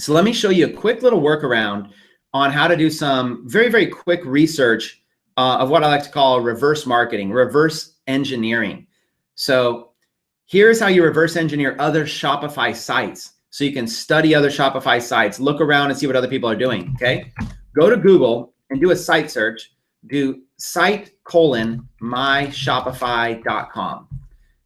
So let me show you a quick little workaround on how to do some very, very quick research of what I like to call reverse marketing, reverse engineering. So here's how you reverse engineer other Shopify sites. So you can study other Shopify sites, look around and see what other people are doing, okay? Go to Google and do a site search. Do site:/myshopify.com.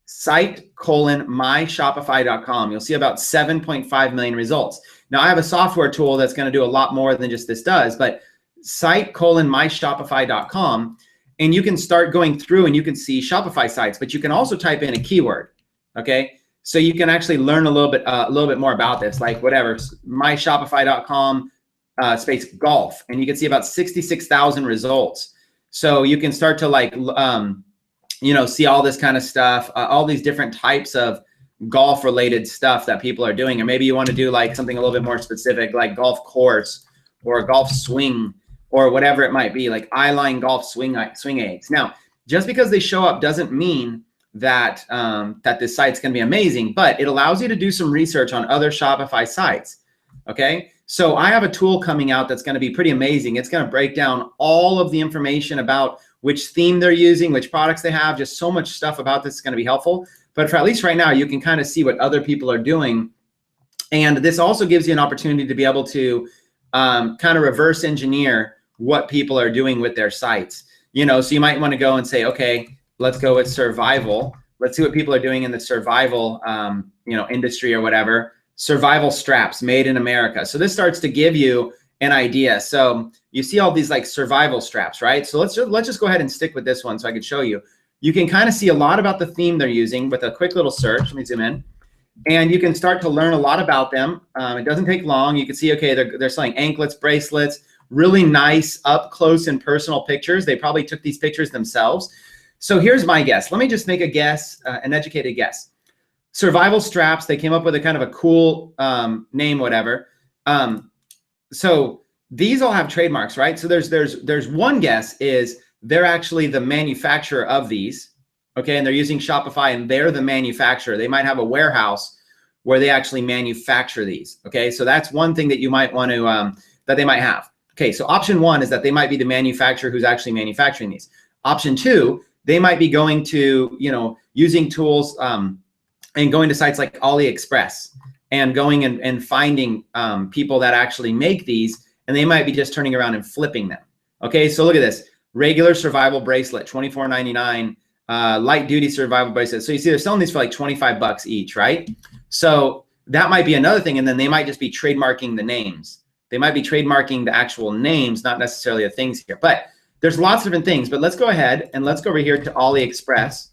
Site:/myshopify.com. You'll see about 7.5 million results. Now I have a software tool that's going to do a lot more than just this does, but site:/myshopify.com, and you can start going through and you can see Shopify sites, but you can also type in a keyword, okay? So you can actually learn a little bit more about this, like whatever, myshopify.com space golf, and you can see about 66,000 results. So you can start to like, see all this kind of stuff, all these different types of golf related stuff that people are doing. Or maybe you want to do like something a little bit more specific, like golf course or golf swing or whatever it might be, like eyeline golf swing aids. Now, just because they show up doesn't mean that that this site's going to be amazing, but it allows you to do some research on other Shopify sites. Okay, so I have a tool coming out that's going to be pretty amazing. It's going to break down all of the information about which theme they're using, which products they have, just so much stuff about this is going to be helpful. But for at least right now, you can kind of see what other people are doing. And this also gives you an opportunity to be able to kind of reverse engineer what people are doing with their sites. So you might want to go and say, okay, let's go with survival. Let's see what people are doing in the survival, industry or whatever. Survival straps made in America. So this starts to give you an idea. So you see all these like survival straps, right? So let's just go ahead and stick with this one so I can show you. You can kind of see a lot about the theme they're using with a quick little search. Let me zoom in. And you can start to learn a lot about them. It doesn't take long. You can see, okay, they're selling anklets, bracelets, really nice up close and personal pictures. They probably took these pictures themselves. So here's my guess. Let me just make a guess, an educated guess. Survival straps, they came up with a kind of a cool name, whatever. So these all have trademarks, right? So there's one guess is they're actually the manufacturer of these, okay? And they're using Shopify and they're the manufacturer. They might have a warehouse where they actually manufacture these, okay? So that's one thing that you might want to, that they might have. Okay, so option one is that they might be the manufacturer who's actually manufacturing these. Option two, they might be going to, using tools and going to sites like AliExpress and going and finding people that actually make these, and they might be just turning around and flipping them. Okay, so look at this. Regular survival bracelet, $24.99. Light duty survival bracelet. So you see they're selling these for like 25 bucks each, right? So that might be another thing. And then they might just be trademarking the names. They might be trademarking the actual names, not necessarily the things here. But there's lots of different things. But let's go ahead and let's go over here to AliExpress.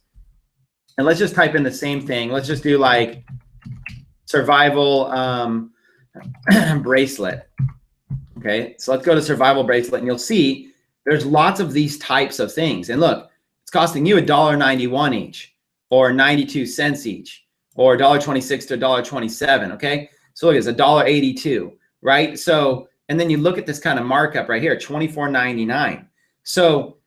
And let's just type in the same thing. Let's just do like survival bracelet. Okay, so let's go to survival bracelet and you'll see there's lots of these types of things. And look, it's costing you $1.91 each or 92 cents each or $1.26 to $1.27, okay? So look, it's $1.82, right? So, and then you look at this kind of markup right here, $24.99. So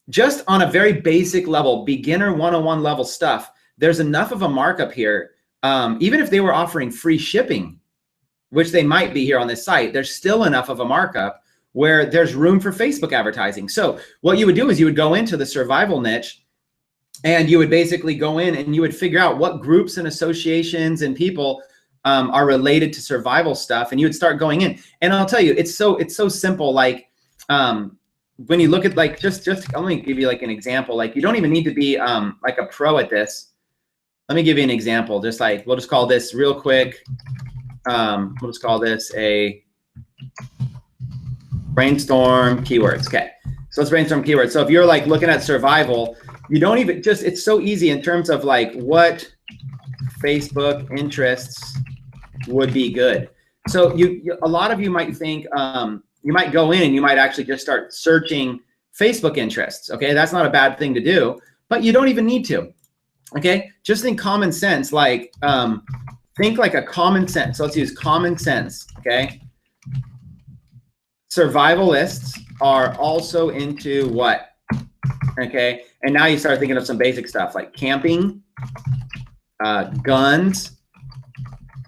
just on a very basic level, beginner 101 level stuff, there's enough of a markup here. Even if they were offering free shipping, which they might be here on this site, there's still enough of a markup where there's room for Facebook advertising. So what you would do is you would go into the survival niche and you would basically go in and you would figure out what groups and associations and people are related to survival stuff. And you would start going in. And I'll tell you, it's so simple. Like when you look at like, just I'm gonna give you like an example. Like you don't even need to be like a pro at this. Let me give you an example. Just like, we'll just call this real quick. We'll just call this a brainstorm keywords. Okay, so let's brainstorm keywords. So if you're like looking at survival, you don't even it's so easy in terms of like what Facebook interests would be good. So a lot of you might think you might go in and you might actually just start searching Facebook interests. Okay, that's not a bad thing to do, but you don't even need to. Okay, just think common sense, like think like a common sense. So let's use common sense, okay? Survivalists are also into what? Okay, and now you start thinking of some basic stuff like camping, guns,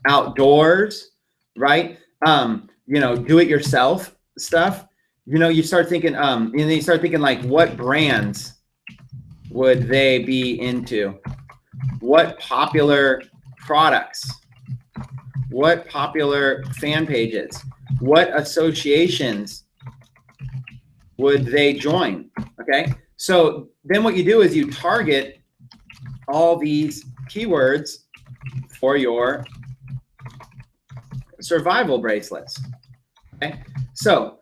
outdoors, right? you know, do it yourself stuff, you know, you start thinking, and then you start thinking like, what brands would they be into? What popular products? What popular fan pages? What associations would they join? Okay. So then what you do is you target all these keywords for your survival bracelets. Okay. So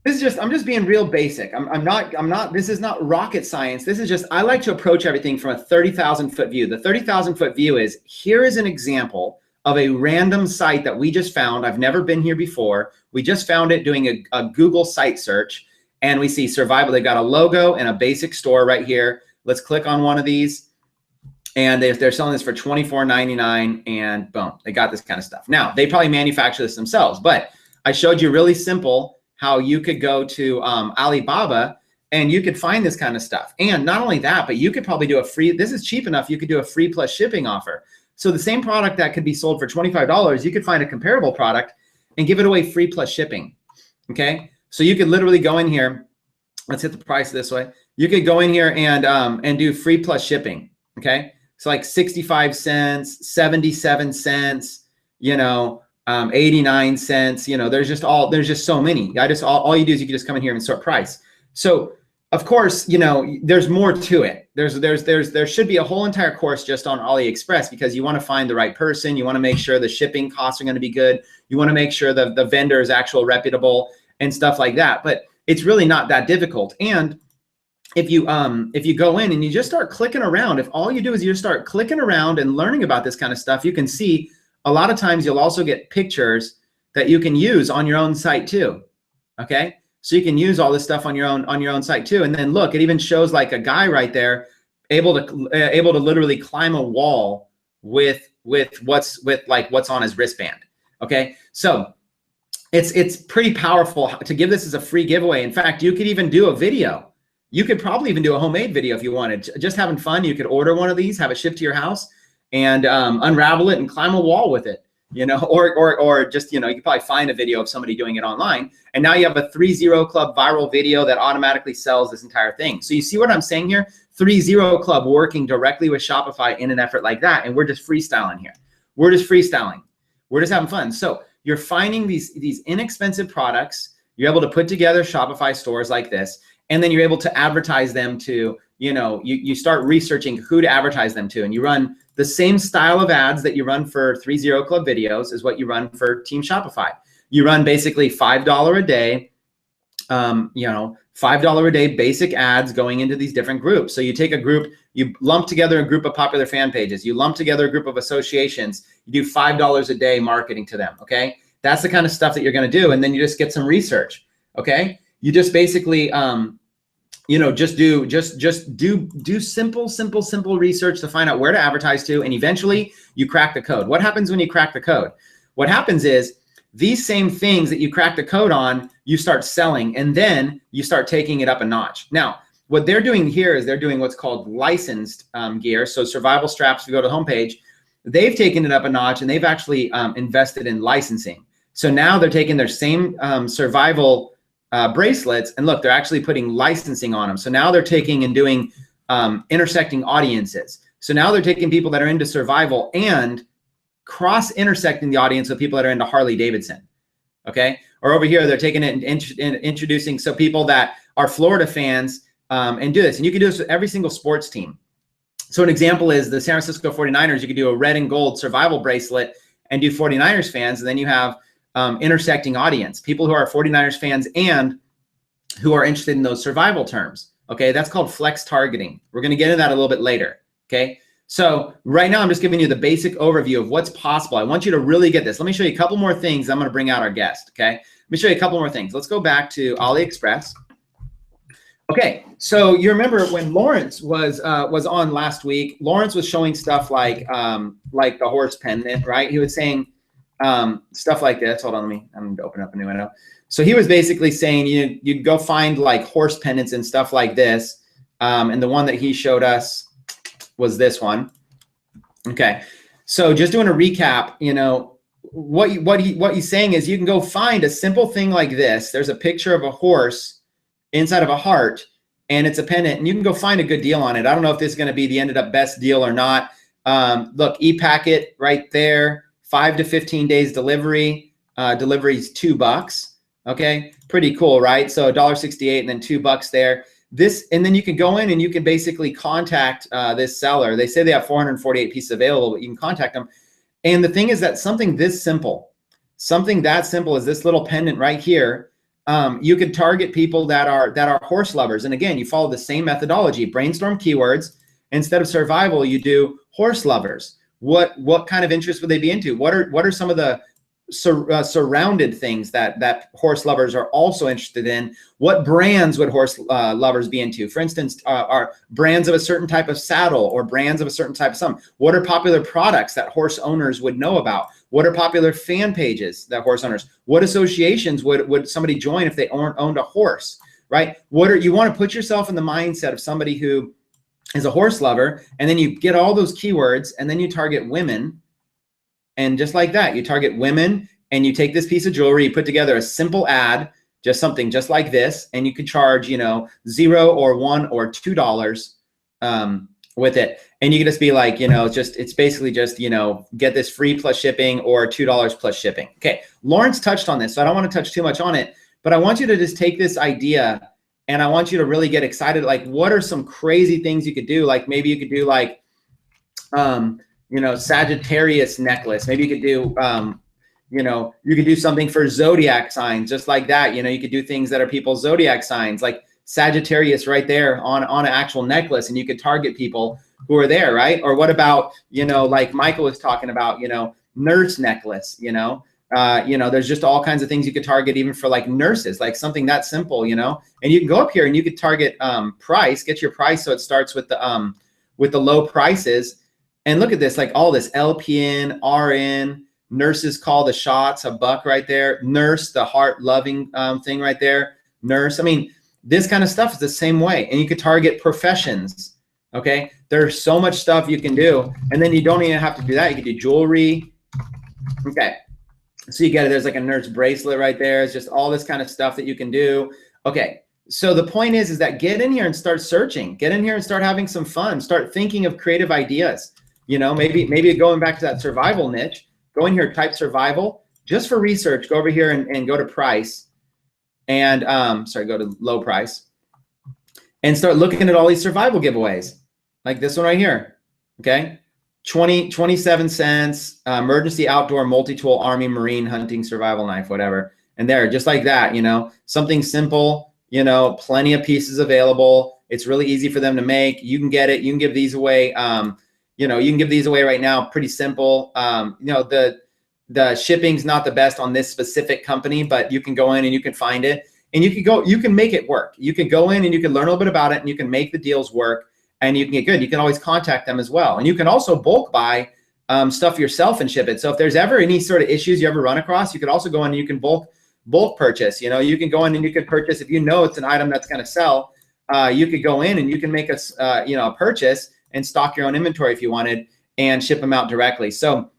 this is just, I'm just being real basic. I'm not, this is not rocket science. This is just, I like to approach everything from a 30,000 foot view. The 30,000 foot view is, here is an example of a random site that we just found. I've never been here before. We just found it doing a Google site search, and we see survival. They've got a logo and a basic store right here. Let's click on one of these, and they're selling this for $24.99, and boom, they got this kind of stuff. Now, they probably manufacture this themselves, but I showed you really simple how you could go to Alibaba and you could find this kind of stuff. And not only that, but you could probably do a free, this is cheap enough, you could do a free plus shipping offer. So the same product that could be sold for $25, you could find a comparable product and give it away free plus shipping, okay? So you could literally go in here, let's hit the price this way. You could go in here and do free plus shipping, okay? So like 65 cents, 77 cents, you know, 89 cents, you know, there's just so many. All you do is you can just come in here and sort price. So of course, you know, there's more to it. There should be a whole entire course just on AliExpress, because you want to find the right person. You want to make sure the shipping costs are going to be good. You want to make sure the vendor is actual reputable and stuff like that. But it's really not that difficult. And if you go in and you just start clicking around, if all you do is you just start clicking around and learning about this kind of stuff, you can see a lot of times you'll also get pictures that you can use on your own site too. Okay. So you can use all this stuff on your own site too. And then look, it even shows like a guy right there able to literally climb a wall with what's on his wristband. Okay. So it's pretty powerful to give this as a free giveaway. In fact, you could even do a video. You could probably even do a homemade video if you wanted. Just having fun. You could order one of these, have it shipped to your house, and unravel it and climb a wall with it, you know, or just, you know, you could probably find a video of somebody doing it online. And now you have a 3-0 Club viral video that automatically sells this entire thing. So you see what I'm saying here? 3-0 Club working directly with Shopify in an effort like that. And we're just freestyling here. We're just freestyling. We're just having fun. So you're finding these inexpensive products. You're able to put together Shopify stores like this, and then you're able to advertise them to, you know, you start researching who to advertise them to, and you run the same style of ads that you run for 3-0 Club videos is what you run for Team Shopify. You run basically $5 a day, you know, $5 a day basic ads going into these different groups. So you take a group, you lump together a group of popular fan pages, you lump together a group of associations, you do $5 a day marketing to them, okay? That's the kind of stuff that you're gonna do, and then you just get some research, okay? You just basically, you know, just do simple research to find out where to advertise to, and eventually you crack the code. What happens when you crack the code? What happens is these same things that you crack the code on, you start selling, and then you start taking it up a notch. Now, what they're doing here is they're doing what's called licensed gear. So Survival Straps, if you go to the homepage, they've taken it up a notch, and they've actually invested in licensing. So now they're taking their same survival bracelets, and look, they're actually putting licensing on them. So now they're taking and doing intersecting audiences. So now they're taking people that are into survival and cross-intersecting the audience with people that are into Harley Davidson, okay? Or over here, they're taking it and introducing so people that are Florida fans and do this. And you can do this with every single sports team. So an example is the San Francisco 49ers. You could do a red and gold survival bracelet and do 49ers fans, and then you have intersecting audience, people who are 49ers fans and who are interested in those survival terms. Okay, that's called flex targeting. We're going to get into that a little bit later. Okay, so right now I'm just giving you the basic overview of what's possible. I want you to really get this. Let me show you a couple more things. I'm going to bring out our guest. Okay, let me show you a couple more things. Let's go back to AliExpress. Okay, so you remember when Lawrence was on last week, Lawrence was showing stuff like the horse pendant, right? He was saying stuff like this. Hold on, I'm going to open up a new window. So he was basically saying you'd go find like horse pendants and stuff like this. And the one that he showed us was this one. Okay. So just doing a recap, you know, what he's saying is you can go find a simple thing like this. There's a picture of a horse inside of a heart, and it's a pendant, and you can go find a good deal on it. I don't know if this is going to be the ended up best deal or not. Look, e-packet right there, 5 to 15 days delivery. Delivery's $2. Okay, pretty cool, right? So $1.68 and then $2 there. And then you can go in and you can basically contact this seller. They say they have 448 pieces available, but you can contact them. And the thing is that something that simple as this little pendant right here, you could target people that are horse lovers. And again, you follow the same methodology, brainstorm keywords. Instead of survival, you do horse lovers. What kind of interest would they be into? What are some of the surrounded things that horse lovers are also interested in? What brands would horse lovers be into? For instance, are brands of a certain type of saddle or brands of a certain type of something? What are popular products that horse owners would know about? What are popular fan pages that horse owners? What associations would somebody join if they owned a horse, right? You want to put yourself in the mindset of somebody who is a horse lover, and then you get all those keywords, and then you target women. And just like that, you target women, and you take this piece of jewelry, you put together a simple ad, just something just like this, and you could charge, $0 or $1 or $2 with it. And you can just be like, it's basically just, get this free plus shipping or $2 plus shipping. Okay, Lawrence touched on this, so I don't want to touch too much on it, but I want you to just take this idea and I want you to really get excited. Like, what are some crazy things you could do? Like, maybe you could do like, Sagittarius necklace. Maybe you could do, you could do something for zodiac signs, just like that. You could do things that are people's zodiac signs, like Sagittarius right there on an actual necklace, and you could target people who are there, right? Or what about, like Michael was talking about, nurse necklace, there's just all kinds of things you could target even for like nurses, like something that simple, and you can go up here and you could target price, get your price. So it starts with the low prices. And look at this, like all this LPN, RN, nurses call the shots, $1 right there. Nurse, the heart loving thing right there. Nurse, I mean, this kind of stuff is the same way. And you could target professions, okay? There's so much stuff you can do. And then you don't even have to do that. You can do jewelry. Okay, so you get it. There's like a nurse bracelet right there. It's just all this kind of stuff that you can do. Okay, so the point is that get in here and start searching. Get in here and start having some fun. Start thinking of creative ideas. Maybe going back to that survival niche, go in here, type survival, just for research, go over here and go to price and, go to low price and start looking at all these survival giveaways, like this one right here, okay? 27 cents, emergency outdoor multi-tool army marine hunting survival knife, whatever. And there, just like that, something simple, plenty of pieces available. It's really easy for them to make. You can get it. You can give these away. You can give these away right now, pretty simple. The shipping's not the best on this specific company, but you can go in and you can find it, and you can make it work. You can go in and you can learn a little bit about it, and you can make the deals work, and you can get good. You can always contact them as well. And you can also bulk buy stuff yourself and ship it. So if there's ever any sort of issues you ever run across, you could also go in and you can bulk purchase. You can go in and you can purchase, if it's an item that's going to sell, you could go in and you can make a purchase and stock your own inventory if you wanted and ship them out directly. So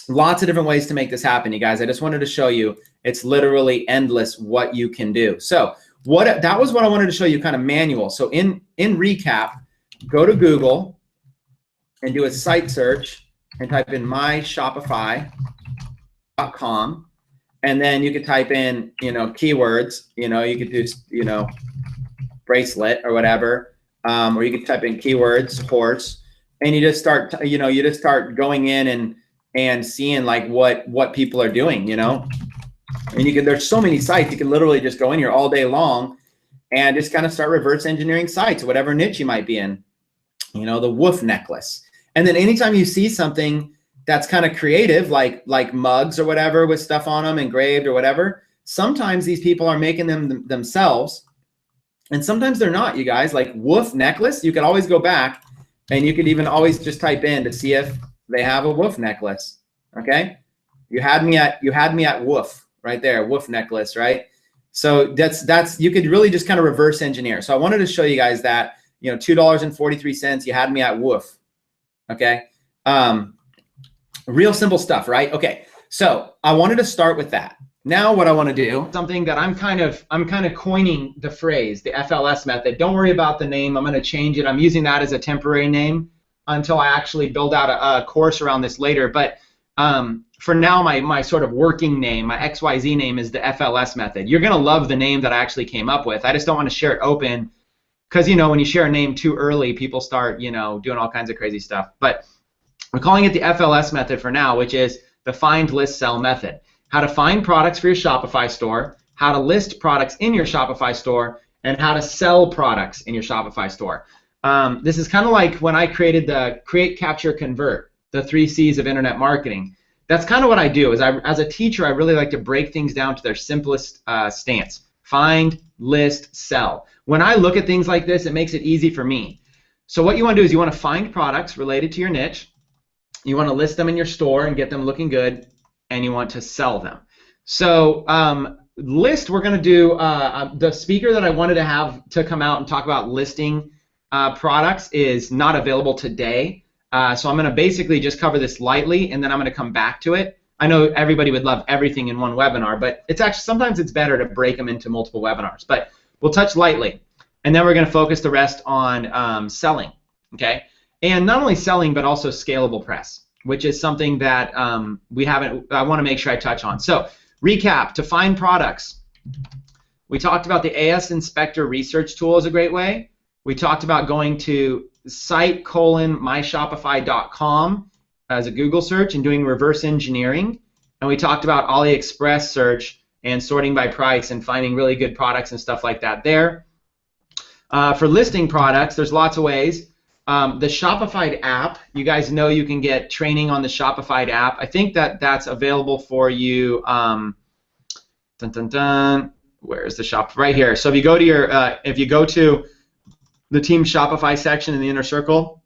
lots of different ways to make this happen, you guys. I just wanted to show you it's literally endless what you can do. So that was what I wanted to show you, kind of manual. So in recap, go to Google and do a site search and type in myshopify.com. And then you could type in, keywords, you could do, bracelet or whatever. Or you could type in keywords, horse, and you just start, going in and seeing like what people are doing, and there's so many sites, you can literally just go in here all day long and just kind of start reverse engineering sites, whatever niche you might be in, the wolf necklace. And then anytime you see something that's kind of creative, like mugs or whatever with stuff on them, engraved or whatever, sometimes these people are making them themselves. And sometimes they're not, you guys. Like wolf necklace, you could always go back and you could even always just type in to see if they have a wolf necklace. Okay, you had me at wolf right there, wolf necklace, right? So that's you could really just kind of reverse engineer. So I wanted to show you guys that, $2.43, you had me at wolf. Okay, real simple stuff, right? Okay, so I wanted to start with that. Now what I want to do, something that I'm kind of coining the phrase, the FLS method. Don't worry about the name. I'm going to change it. I'm using that as a temporary name until I actually build out a course around this later. But for now, my sort of working name, my XYZ name is the FLS method. You're going to love the name that I actually came up with. I just don't want to share it open because, you know, when you share a name too early, people start, you know, doing all kinds of crazy stuff. But we're calling it the FLS method for now, which is the find, list, sell method. How to find products for your Shopify store, how to list products in your Shopify store, and how to sell products in your Shopify store. This is kind of like when I created the Create, Capture, Convert, the 3 C's of internet marketing. That's kind of what I do. As a teacher, I really like to break things down to their simplest stance. Find, list, sell. When I look at things like this, it makes it easy for me. So what you want to do is you want to find products related to your niche. You want to list them in your store and get them looking good, and you want to sell them. So list, we're going to do the speaker that I wanted to have to come out and talk about listing products is not available today. So I'm going to basically just cover this lightly, and then I'm going to come back to it. I know everybody would love everything in one webinar, but it's actually sometimes it's better to break them into multiple webinars. But we'll touch lightly, and then we're going to focus the rest on selling. Okay, and not only selling, but also scalable press, which is something that we haven't. I want to make sure I touch on. So recap: to find products, we talked about the AS Inspector research tool is a great way. We talked about going to site:/myshopify.com as a Google search and doing reverse engineering. And we talked about AliExpress search and sorting by price and finding really good products and stuff like that there. For listing products, there's lots of ways. The Shopify app, you guys know you can get training on the Shopify app. I think that's available for you. Where's the shop? Right here. So if you go to the Team Shopify section in the inner circle,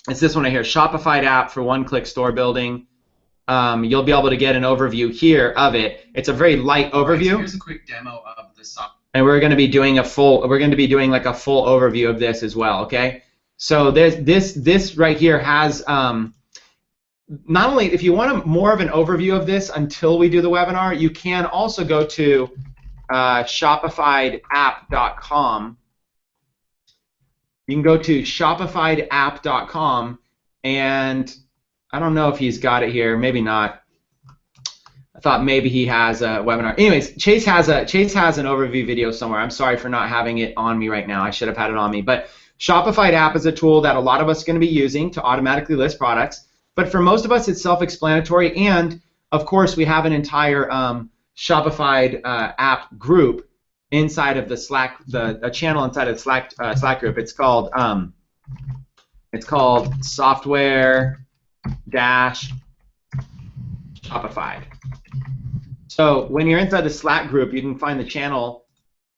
it's this one right here, Shopify app for one-click store building. You'll be able to get an overview here of it. It's a very light overview. So here's a quick demo of the software. And we're going to be doing like a full overview of this as well. Okay. So this right here has not only if you want more of an overview of this until we do the webinar, you can also go to shopifyapp.com. You can go to shopifyapp.com, and I don't know if he's got it here. Maybe not. I thought maybe he has a webinar. Anyways, Chase has an overview video somewhere. I'm sorry for not having it on me right now. I should have had it on me. But Shopify app is a tool that a lot of us are going to be using to automatically list products. But for most of us, it's self-explanatory. And of course, we have an entire Shopify app group inside of the Slack, a channel inside of the Slack group. It's called Software-Shopify. So when you're inside the Slack group, you can find the channel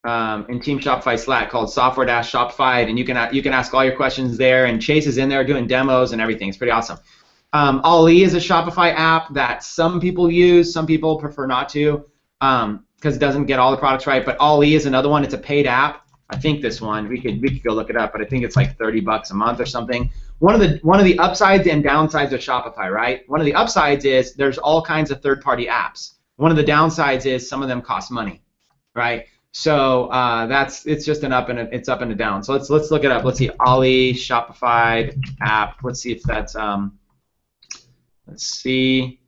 in Team Shopify Slack called Software-Shopify, and you can ask all your questions there. And Chase is in there doing demos and everything. It's pretty awesome. Ali is a Shopify app that some people use. Some people prefer not to because it doesn't get all the products right. But Ali is another one. It's a paid app. I think this one we could go look it up, but I think it's like $30 a month or something. One of the upsides and downsides of Shopify, right? One of the upsides is there's all kinds of third-party apps. One of the downsides is some of them cost money, right? So it's just an up and a down. So let's look it up. Let's see Ali Shopify app. Let's see if that's let's see.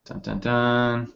Dun, dun, dun.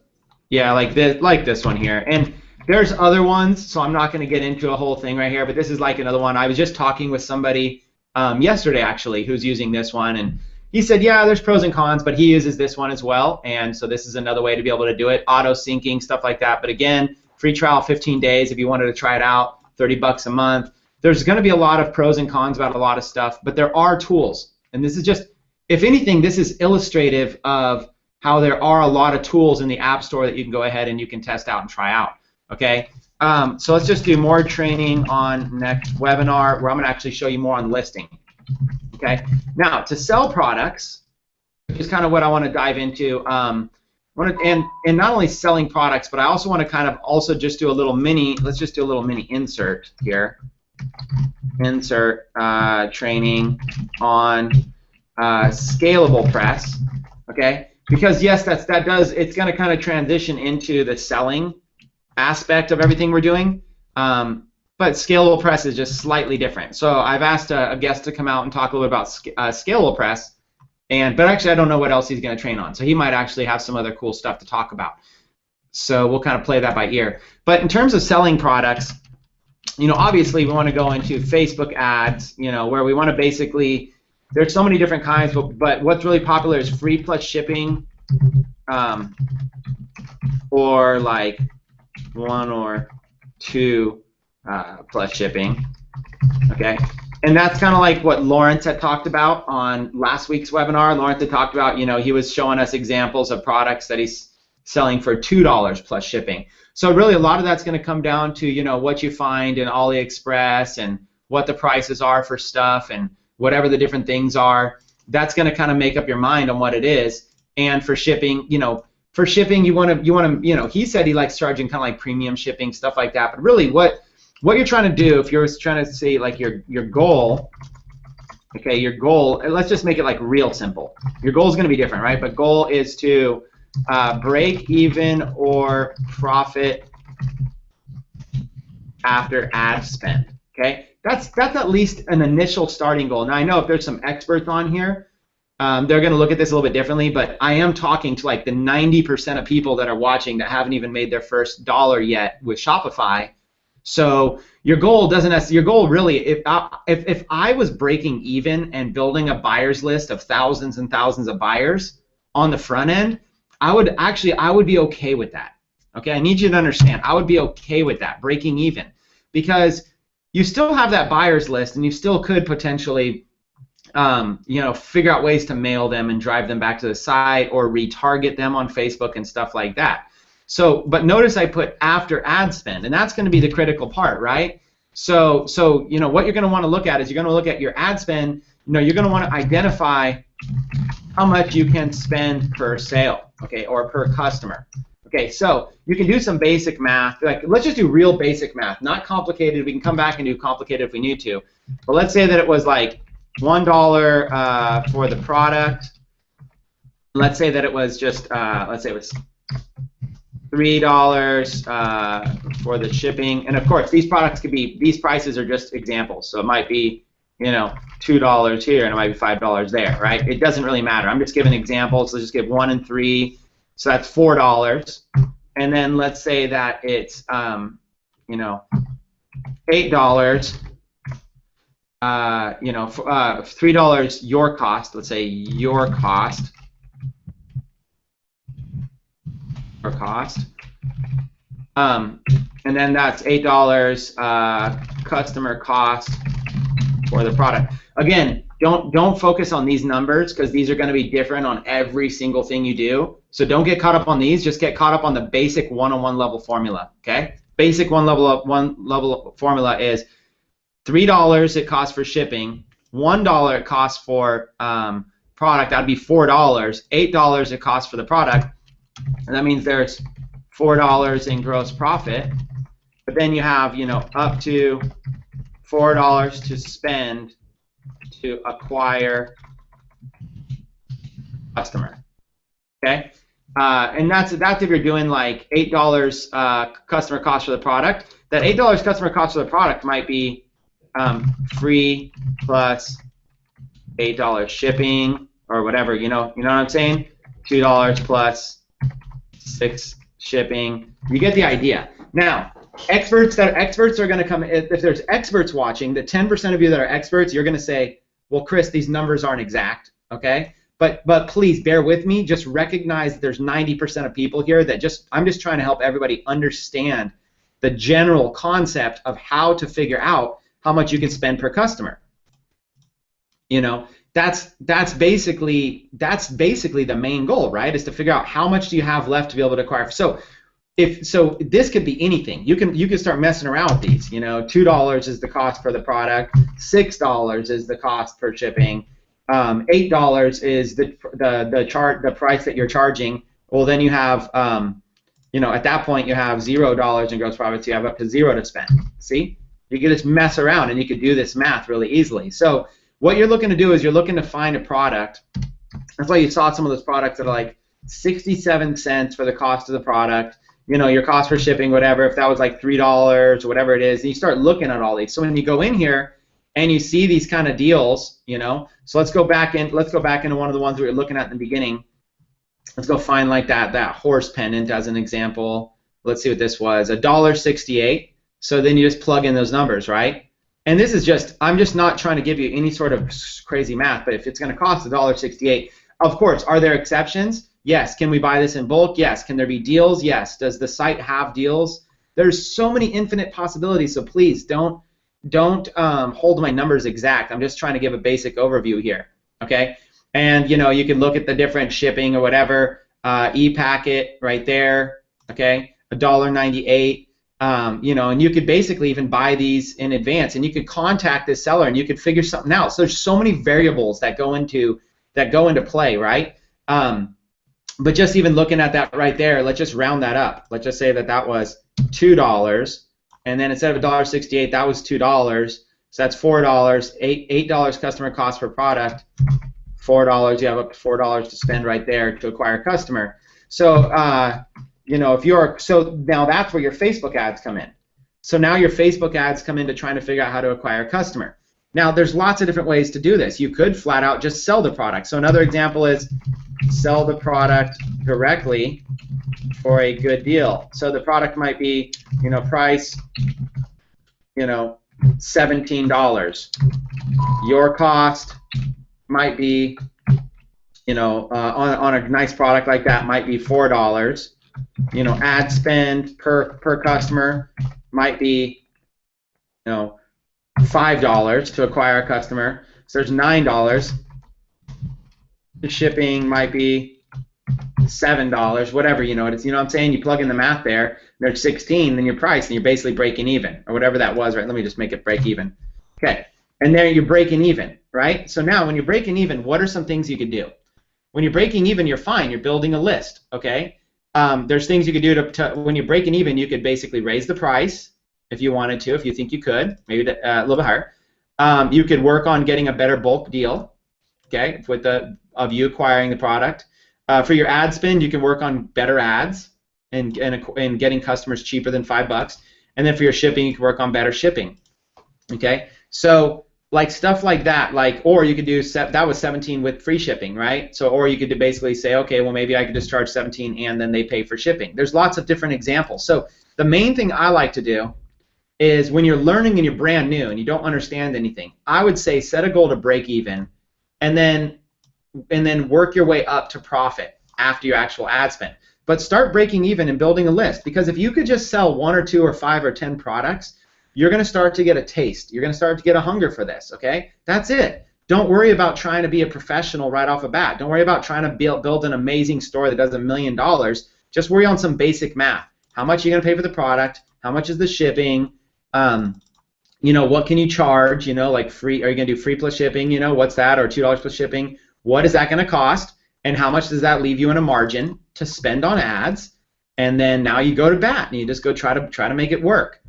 Yeah, like this one here. And there's other ones, so I'm not going to get into a whole thing right here, but this is like another one. I was just talking with somebody yesterday, actually, who's using this one, and he said, yeah, there's pros and cons, but he uses this one as well, and so this is another way to be able to do it, auto-syncing, stuff like that. But again, free trial, 15 days if you wanted to try it out, $30 a month. There's going to be a lot of pros and cons about a lot of stuff, but there are tools, and this is just, if anything, this is illustrative of how there are a lot of tools in the App Store that you can go ahead and you can test out and try out. Okay, so let's just do more training on next webinar where I'm going to actually show you more on listing. Okay, now to sell products, which is kind of what I want to dive into. And not only selling products, but I also want to kind of also just do a little mini. Let's just do a little mini insert here. Insert training on scalable press. Okay. because yes, it's going to kind of transition into the selling aspect of everything we're doing. But scalable press is just slightly different. So I've asked a guest to come out and talk a little bit about scalable press, but actually I don't know what else he's going to train on. So he might actually have some other cool stuff to talk about. So we'll kind of play that by ear. But in terms of selling products, obviously we want to go into Facebook ads, where we want to basically, there's so many different kinds, but what's really popular is free plus shipping, or like 1 or 2 plus shipping, okay? And that's kind of like what Lawrence had talked about on last week's webinar. Lawrence had talked about, he was showing us examples of products that he's selling for $2 plus shipping. So really a lot of that's going to come down to, what you find in AliExpress and what the prices are for stuff and whatever the different things are. That's going to kind of make up your mind on what it is. And for shipping, you want to, he said he likes charging kind of like premium shipping, stuff like that. But really what you're trying to do, if you're trying to say like your goal, okay, your goal, let's just make it like real simple. Your goal is going to be different, right? But goal is to break even or profit after ad spend, okay? That's at least an initial starting goal. Now I know if there's some experts on here, they're going to look at this a little bit differently, but I am talking to like the 90% of people that are watching that haven't even made their first dollar yet with Shopify. So your goal really, if I was breaking even and building a buyer's list of thousands and thousands of buyers on the front end, I would be okay with that. Okay, I need you to understand, I would be okay with that, breaking even, because you still have that buyer's list and you still could potentially figure out ways to mail them and drive them back to the site or retarget them on Facebook and stuff like that. So, but notice I put after ad spend, and that's going to be the critical part, right? So what you're going to want to look at is you're going to look at your ad spend. You're going to want to identify how much you can spend per sale, okay, or per customer. Okay, so you can do some basic math. Like, let's just do real basic math, not complicated. We can come back and do complicated if we need to. But let's say that it was like $1 for the product. Let's say that it was just, let's say it was $3 for the shipping, and of course these prices are just examples, so it might be $2 here and it might be $5 there, right? It doesn't really matter. I'm just giving examples. Let's just give 1 and 3, so that's $4, and then let's say that it's $8, $3 your cost. Let's say your cost. And then that's $8 customer cost for the product. Again, don't focus on these numbers because these are going to be different on every single thing you do. So don't get caught up on these. Just get caught up on the basic one-on-one level formula. Okay? Basic one level formula is $3 it costs for shipping, $1 it costs for product. That'd be $4. $8 it costs for the product. And that means there's $4 in gross profit, but then you have, up to $4 to spend to acquire customer. Okay, and that's if you're doing like $8 customer cost for the product. That $8 customer cost for the product might be free plus $8 shipping or whatever. You know what I'm saying? $2 plus 6 shipping. You get the idea. Now, experts are going to come. If there's experts watching, the 10% of you that are experts, you're going to say, "Well, Chris, these numbers aren't exact." Okay, but please bear with me. Just recognize that there's 90% of people here that I'm just trying to help everybody understand the general concept of how to figure out how much you can spend per customer. That's basically the main goal, right? Is to figure out how much do you have left to be able to acquire. So this could be anything. You can start messing around with these. $2 is the cost for the product, $6 is the cost per shipping, $8 is the price that you're charging. Well, then you have at that point you have $0 in gross profit, so you have up to 0 to spend. See, you can just mess around and you could do this math really easily. So what you're looking to do is you're looking to find a product. That's why you saw some of those products that are like 67 cents for the cost of the product. You know, your cost for shipping, whatever, if that was like $3 or whatever it is, and you start looking at all these. So when you go in here and you see these kind of deals, you know, so let's go back into one of the ones we were looking at in the beginning. Let's go find like that horse pendant as an example. Let's see what this was, $1.68. So then you just plug in those numbers, right? And this is just, I'm just not trying to give you any sort of crazy math, but if it's going to cost $1.68, of course, are there exceptions? Yes. Can we buy this in bulk? Yes. Can there be deals? Yes. Does the site have deals? There's so many infinite possibilities, so please don't hold my numbers exact. I'm just trying to give a basic overview here, okay? And, you know, you can look at the different shipping or whatever, e-packet right there, okay, $1.98. You know, and you could basically even buy these in advance, and you could contact this seller, and you could figure something out. So there's so many variables that go into play, right? But just even looking at that right there, let's just round that up. Let's just say that was $2, and then instead of $1.68, that was $2. So that's $4. $8 customer cost per product. $4. You have up to $4 to spend right there to acquire a customer. So you know, so now that's where your Facebook ads come in. So now your Facebook ads come into trying to figure out how to acquire a customer. Now there's lots of different ways to do this. You could flat out just sell the product. So another example is sell the product directly for a good deal. So the product might be, you know, price, you know, $17. Your cost might be, you know, on a nice product like that might be $4. You know, ad spend per customer might be, you know, $5 to acquire a customer. So there's $9. The shipping might be $7, whatever, you know. It's, you know what I'm saying? You plug in the math there, and there's 16, then your price, and you're basically breaking even, or whatever that was, right? Let me just make it break even. Okay, and there you're breaking even, right? So now when you're breaking even, what are some things you could do? When you're breaking even, you're fine. You're building a list, okay? There's things you could do to when you're breaking even, you could basically raise the price if you wanted to, if you think you could, maybe a little bit higher. You could work on getting a better bulk deal, okay, of you acquiring the product. For your ad spend, you can work on better ads and getting customers cheaper than $5. And then for your shipping, you can work on better shipping, okay? So like stuff like that, like, or you could do that was 17 with free shipping, right? So, or you could basically say, okay, well maybe I could just charge 17 and then they pay for shipping. There's lots of different examples. So the main thing I like to do is when you're learning and you're brand new and you don't understand anything, I would say set a goal to break even, and then work your way up to profit after your actual ad spend. But start breaking even and building a list, because if you could just sell 1 or 2 or 5 or 10 products, you're going to start to get a taste. You're going to start to get a hunger for this, okay? That's it. Don't worry about trying to be a professional right off the bat. Don't worry about trying to build an amazing store that does $1 million. Just worry on some basic math. How much are you going to pay for the product? How much is the shipping? You know, what can you charge? You know, like free. Are you going to do free plus shipping? You know, what's that? Or $2 plus shipping? What is that going to cost? And how much does that leave you in a margin to spend on ads? And then now you go to bat and you just go try to make it work.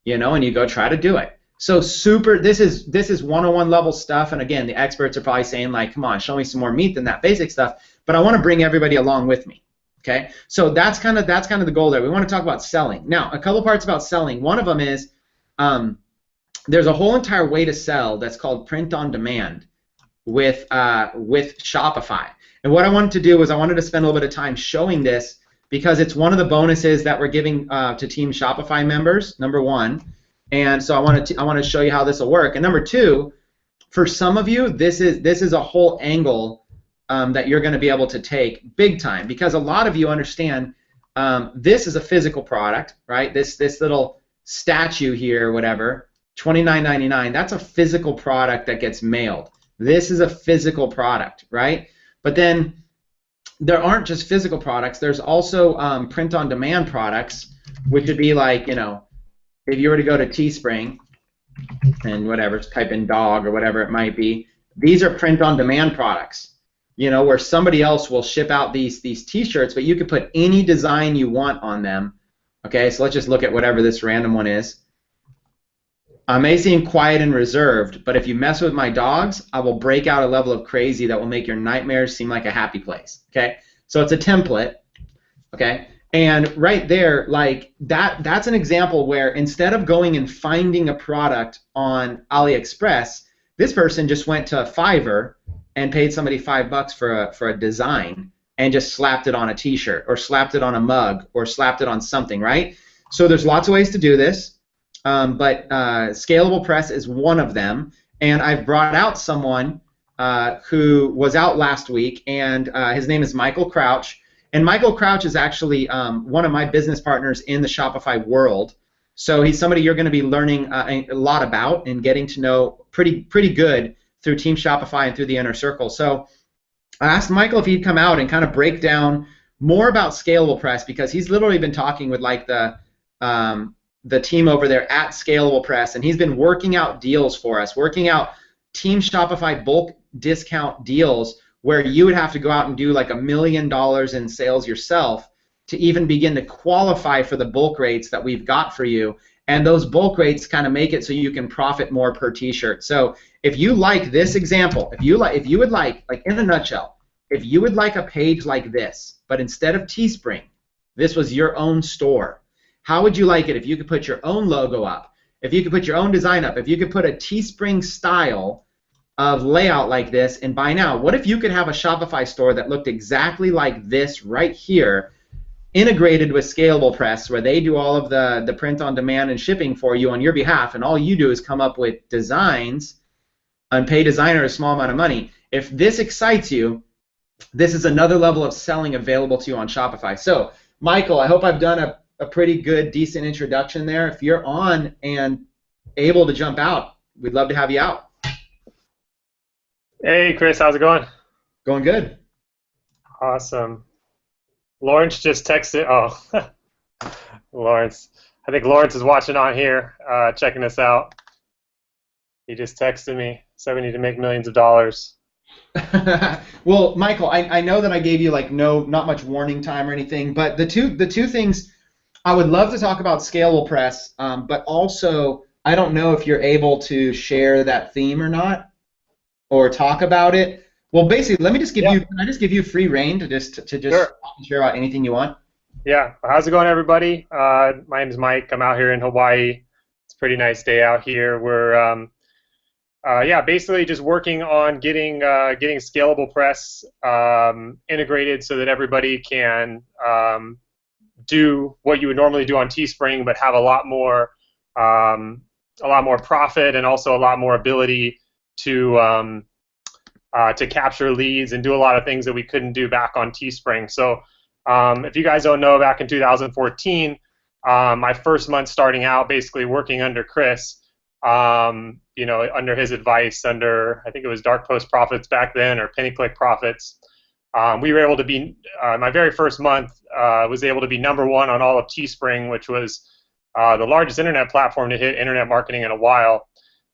You know, and you go try to do it. So this is 101 level stuff, and again, the experts are probably saying like, come on, show me some more meat than that basic stuff. But I want to bring everybody along with me. Okay, so that's kind of the goal there. We want to talk about selling. Now, a couple parts about selling. One of them is there's a whole entire way to sell that's called print on demand with Shopify. And what I wanted to do was I wanted to spend a little bit of time showing this, because it's one of the bonuses that we're giving to Team Shopify members, number one. And so I want to show you how this will work. And number two, for some of you, this is a whole angle that you're going to be able to take big time, because a lot of you understand this is a physical product, right? This little statue here, whatever, $29.99. That's a physical product that gets mailed. This is a physical product, right? But then there aren't just physical products. There's also print-on-demand products, which would be like, you know, if you were to go to Teespring and whatever, type in dog or whatever it might be, these are print-on-demand products, you know, where somebody else will ship out these T-shirts, but you could put any design you want on them. Okay, so let's just look at whatever this random one is. I may seem quiet and reserved, but if you mess with my dogs, I will break out a level of crazy that will make your nightmares seem like a happy place. Okay, So it's a template, okay? And right there, like that's an example where instead of going and finding a product on AliExpress, this person just went to Fiverr and paid somebody $5 for a design and just slapped it on a t-shirt or slapped it on a mug or slapped it on something, right? So there's lots of ways to do this, but Scalable Press is one of them. And I've brought out someone who was out last week, and his name is Michael Crouch. And Michael Crouch is actually one of my business partners in the Shopify world. So he's somebody you're going to be learning a lot about and getting to know pretty good through Team Shopify and through the Inner Circle. So I asked Michael if he'd come out and kind of break down more about Scalable Press, because he's literally been talking with like the team over there at Scalable Press, and he's been working out deals for us, working out Team Shopify bulk discount deals where you would have to go out and do like $1 million in sales yourself to even begin to qualify for the bulk rates that we've got for you. And those bulk rates kind of make it so you can profit more per t-shirt. So if you like this example, if you would like in a nutshell, if you would like a page like this, but instead of Teespring, this was your own store, how would you like it if you could put your own logo up, if you could put your own design up, if you could put a Teespring style of layout like this and buy now? What if you could have a Shopify store that looked exactly like this right here, integrated with Scalable Press, where they do all of the print on demand and shipping for you on your behalf, and all you do is come up with designs and pay designer a small amount of money? If this excites you, this is another level of selling available to you on Shopify. So, Michael, I hope I've done a pretty good, decent introduction there. If you're on and able to jump out, we'd love to have you out. Hey, Chris, how's it going? Going good. Awesome. Lawrence just texted. Oh, Lawrence. I think Lawrence is watching on here, checking us out. He just texted me, said we need to make millions of dollars. Well, Michael, I know that I gave you like not much warning time or anything, but the two things I would love to talk about Scalable Press, but also I don't know if you're able to share that theme or not, or talk about it. Well, basically, let me just give you. Can I just give you free reign to just Sure. share about anything you want? Yeah. How's it going, everybody? My name is Mike. I'm out here in Hawaii. It's a pretty nice day out here. We're basically just working on getting Scalable Press integrated so that everybody can do what you would normally do on Teespring, but have a lot more profit and also a lot more ability to capture leads and do a lot of things that we couldn't do back on Teespring. So if you guys don't know, back in 2014, my first month starting out, basically working under Chris, under his advice, under, I think it was Dark Post Profits back then, or Penny Click Profits, we were able to be, my very first month, was able to be #1 on all of Teespring, which was the largest internet platform to hit internet marketing in a while.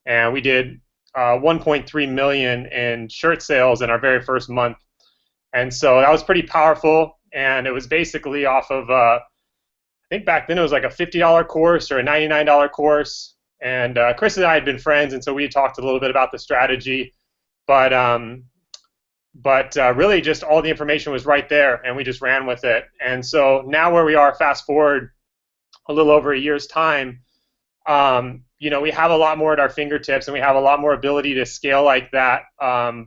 And we did 1.3 million in shirt sales in our very first month. And so that was pretty powerful, and it was basically off of, I think back then it was like a $50 course or a $99 course. And Chris and I had been friends, and so we had talked a little bit about the strategy, but really just all the information was right there, and we just ran with it. And so now where we are, fast forward a little over a year's time, we have a lot more at our fingertips, and we have a lot more ability to scale like that,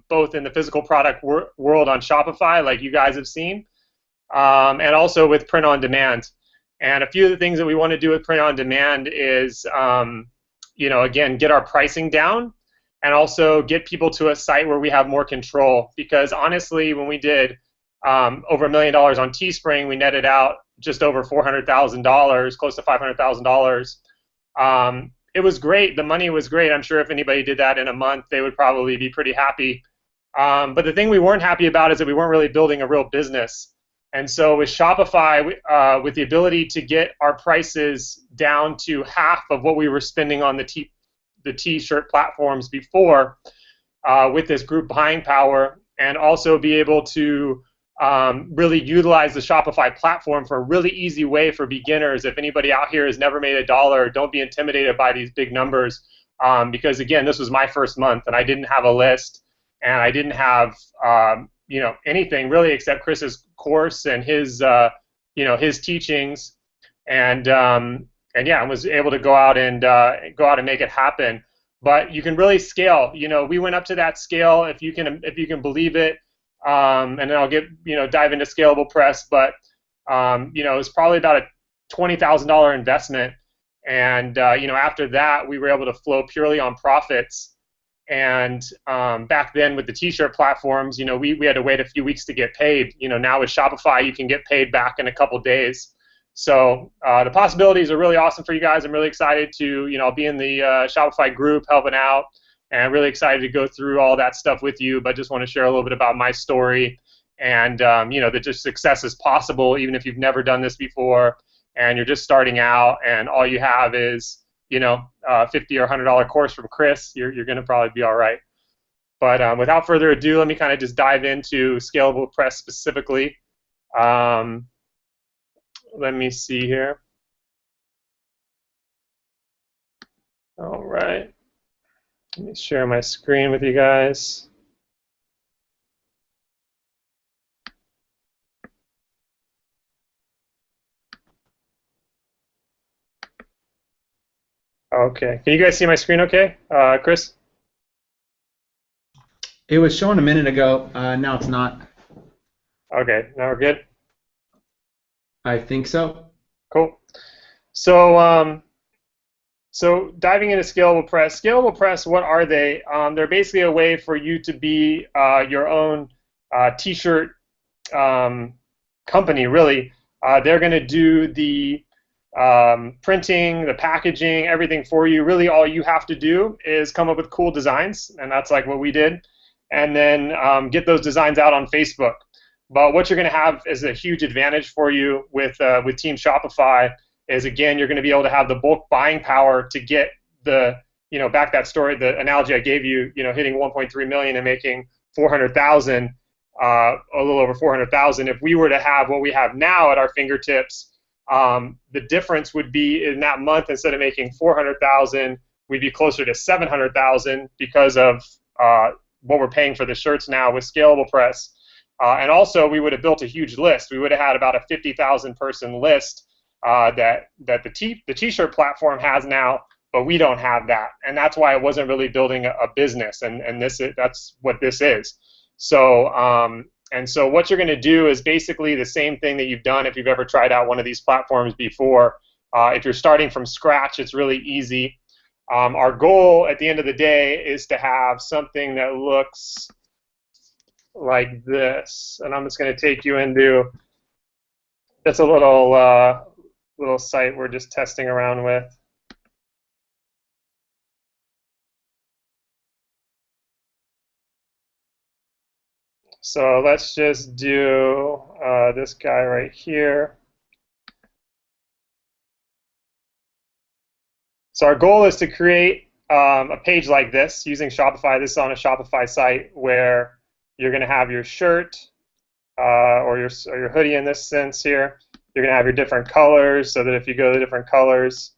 both in the physical product world on Shopify, like you guys have seen, and also with print on demand. And a few of the things that we want to do with print on demand is, again, get our pricing down, and also get people to a site where we have more control. Because honestly, when we did over $1 million on Teespring, we netted out just over $400,000, close to $500,000. It was great. The money was great. I'm sure if anybody did that in a month, they would probably be pretty happy. But the thing we weren't happy about is that we weren't really building a real business. And so with Shopify, with the ability to get our prices down to half of what we were spending on the T-shirt platforms before, with this group buying power, and also be able to really utilize the Shopify platform for a really easy way for beginners. If anybody out here has never made $1, don't be intimidated by these big numbers, because again, this was my first month, and I didn't have a list, and I didn't have anything really except Chris's course and his his teachings, and yeah, I was able to go out and make it happen. But you can really scale. We went up to that scale, if you can believe it. And then I'll dive into Scalable Press, but it was probably about a $20,000 investment, and after that we were able to flow purely on profits. And back then with the t-shirt platforms, we had to wait a few weeks to get paid. Now with Shopify you can get paid back in a couple days. So the possibilities are really awesome for you guys. I'm really excited to be in the Shopify group helping out, and really excited to go through all that stuff with you. But just want to share a little bit about my story, and that just success is possible even if you've never done this before and you're just starting out, and all you have is $50 or $100 course from Chris. You're going to probably be all right. But without further ado, let me kind of just dive into Scalable Press specifically. Let me see here. All right. Let me share my screen with you guys. Okay. Can you guys see my screen okay? Chris? It was showing a minute ago. Now it's not. Okay. Now we're good? I think so. Cool. So, so diving into Scalable Press. Scalable Press, what are they? They're basically a way for you to be your own t-shirt company, really. They're going to do the printing, the packaging, everything for you. Really all you have to do is come up with cool designs, and that's like what we did, and then get those designs out on Facebook. But what you're going to have is a huge advantage for you with Team Shopify is, again, you're going to be able to have the bulk buying power to get the, back that story, the analogy I gave you, hitting 1.3 million and making 400,000, a little over 400,000. If we were to have what we have now at our fingertips, the difference would be in that month, instead of making 400,000, we'd be closer to 700,000 because of what we're paying for the shirts now with Scalable Press. And also, we would have built a huge list. We would have had about a 50,000 person list that the t-shirt platform has now, but we don't have that. And that's why it wasn't really building a business. And that's what this is. So and so what you're going to do is basically the same thing that you've done if you've ever tried out one of these platforms before. If you're starting from scratch, it's really easy. Our goal at the end of the day is to have something that looks like this, and I'm just going to take you into just a little site we're just testing around with. So let's just do this guy right here. So our goal is to create a page like this using Shopify. This is on a Shopify site where you're going to have your shirt or your hoodie in this sense here. You're going to have your different colors, so that if you go to different colors,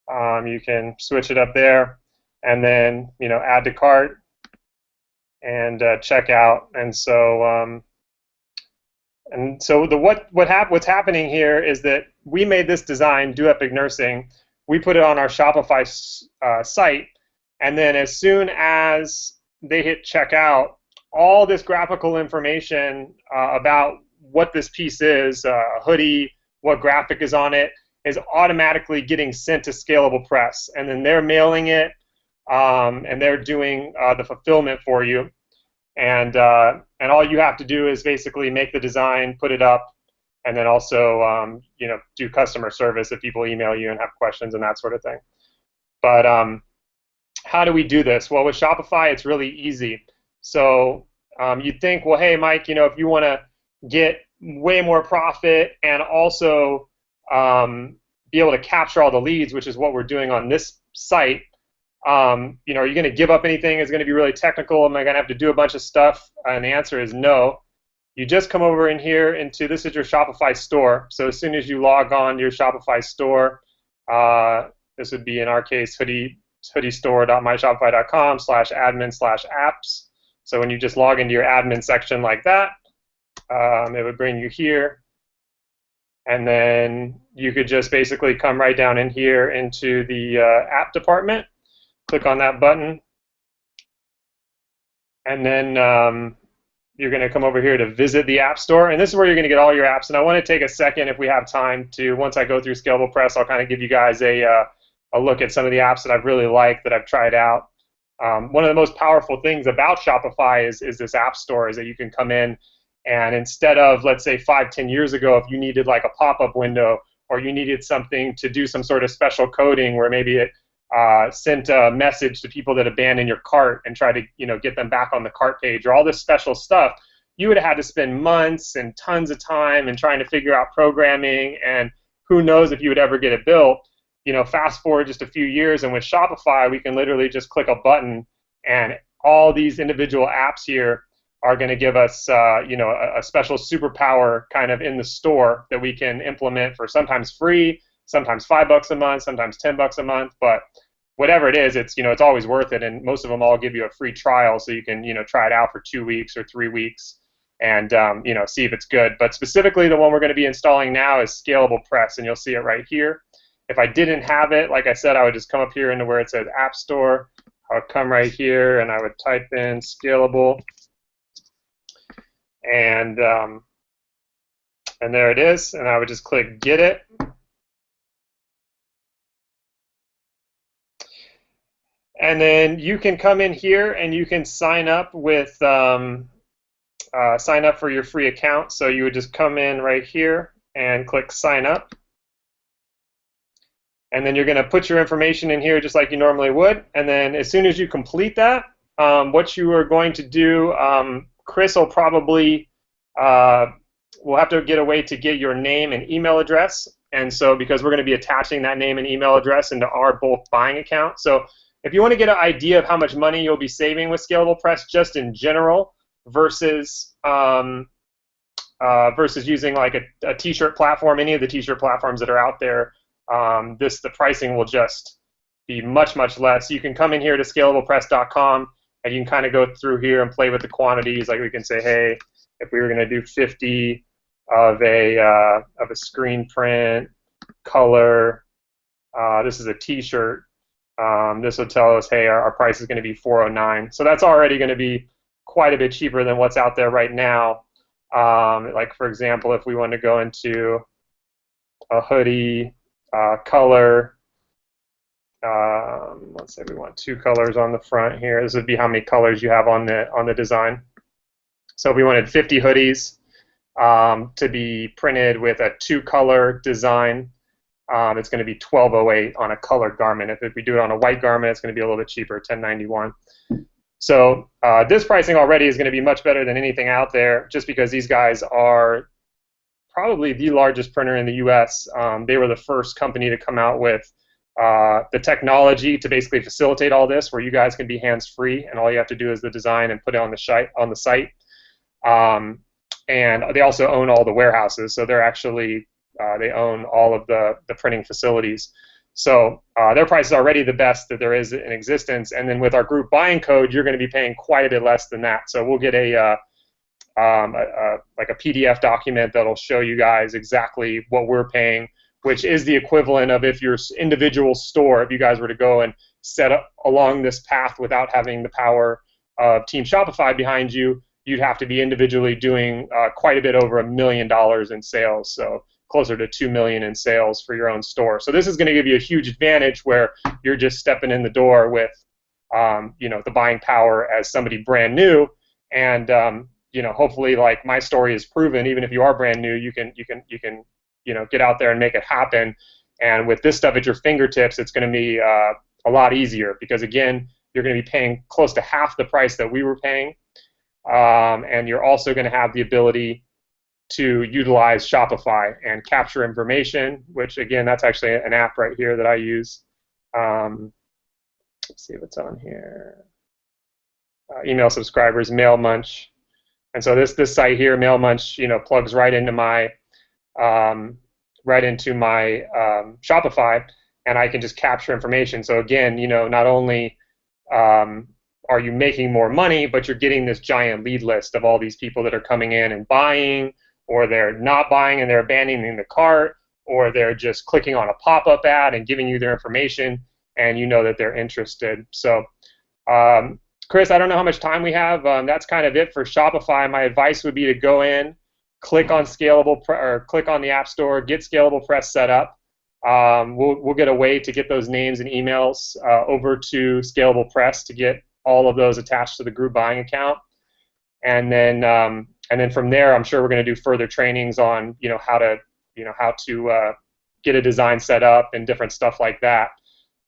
you can switch it up there, and then add to cart and check out. And so what's happening here is that we made this design, Do Epic Nursing. We put it on our Shopify site, and then as soon as they hit checkout, all this graphical information about what this piece is, a hoodie, what graphic is on it, is automatically getting sent to Scalable Press. And then they're mailing it, and they're doing the fulfillment for you. And all you have to do is basically make the design, put it up, and then also do customer service if people email you and have questions and that sort of thing. But how do we do this? Well, with Shopify, it's really easy. So you'd think, well, hey, Mike, if you want to get way more profit and also be able to capture all the leads, which is what we're doing on this site, are you going to give up anything? Is it going to be really technical? Am I going to have to do a bunch of stuff? And the answer is no. You just come over in here into, this is your Shopify store. So as soon as you log on to your Shopify store, this would be, in our case, hoodiestore.myshopify.com/admin/apps. So when you just log into your admin section like that, it would bring you here. And then you could just basically come right down in here into the app department, click on that button, and then you're going to come over here to visit the App Store, and this is where you're going to get all your apps. And I want to take a second, if we have time, to, once I go through Scalable Press, I'll kind of give you guys a look at some of the apps that I've really liked, that I've tried out. One of the most powerful things about Shopify is this App Store, is that you can come in, and instead of, let's say, 5-10 years ago, if you needed like a pop-up window, or you needed something to do some sort of special coding where maybe it sent a message to people that abandoned your cart and try to get them back on the cart page, or all this special stuff, you would have had to spend months and tons of time and trying to figure out programming, and who knows if you would ever get it built. Fast forward just a few years, and with Shopify, we can literally just click a button, and all these individual apps here are going to give us a special superpower kind of in the store that we can implement for sometimes free, sometimes $5 a month, sometimes $10 a month, but whatever it is, it's always worth it. And most of them all give you a free trial, so you can try it out for 2 weeks or 3 weeks and see if it's good. But specifically, the one we're going to be installing now is Scalable Press, and you'll see it right here. If I didn't have it, like I said, I would just come up here into where it says App Store. I would come right here and I would type in Scalable, and there it is, and I would just click Get It. And then you can come in here and you can sign up with sign up for your free account. So you would just come in right here and click Sign Up. And then you're going to put your information in here just like you normally would. And then as soon as you complete that, what you are going to do, Chris will probably we'll have to get a way to get your name and email address. And so because we're going to be attaching that name and email address into our bulk buying account. So if you want to get an idea of how much money you'll be saving with Scalable Press just in general versus using like a t-shirt platform, any of the t-shirt platforms that are out there, the pricing will just be much, much less. You can come in here to scalablepress.com and you can kind of go through here and play with the quantities. Like we can say, hey, if we were going to do 50 of a screen print color, this is a t-shirt. This will tell us, hey, our price is going to be $409. So that's already going to be quite a bit cheaper than what's out there right now. Like, for example, if we want to go into a hoodie color, let's say we want 2 colors on the front here. This would be how many colors you have on the design. So if we wanted 50 hoodies to be printed with a 2-color design, it's going to be $12.08 on a colored garment. If we do it on a white garment, it's going to be a little bit cheaper, $10.91. So this pricing already is going to be much better than anything out there, just because these guys are probably the largest printer in the U.S. They were the first company to come out with the technology to basically facilitate all this, where you guys can be hands-free, and all you have to do is the design and put it on the site. And they also own all the warehouses, so they're actually they own all of the printing facilities. So their price is already the best that there is in existence. And then with our group buying code, you're going to be paying quite a bit less than that. So we'll get like a PDF document that'll show you guys exactly what we're paying, which is the equivalent of if your individual store, if you guys were to go and set up along this path without having the power of Team Shopify behind you, you'd have to be individually doing quite a bit over $1 million in sales. So closer to $2 million in sales for your own store. So this is going to give you a huge advantage where you're just stepping in the door with, the buying power as somebody brand new, and hopefully, like my story is proven, even if you are brand new, you can get out there and make it happen. And with this stuff at your fingertips, it's going to be a lot easier because again, you're going to be paying close to half the price that we were paying, and you're also going to have the ability to utilize Shopify and capture information, which again, that's actually an app right here that I use. Let's see what's on here. Email subscribers, Mail Munch, and so this site here, Mail Munch, plugs right into my Shopify, and I can just capture information. So again, not only are you making more money, but you're getting this giant lead list of all these people that are coming in and buying, or they're not buying and they're abandoning the cart, or they're just clicking on a pop-up ad and giving you their information, and you know that they're interested. So, Chris, I don't know how much time we have. That's kind of it for Shopify. My advice would be to go in, click on click on the App Store, get Scalable Press set up. We'll get a way to get those names and emails over to Scalable Press to get all of those attached to the group buying account, and then from there, I'm sure we're going to do further trainings on how to get a design set up and different stuff like that.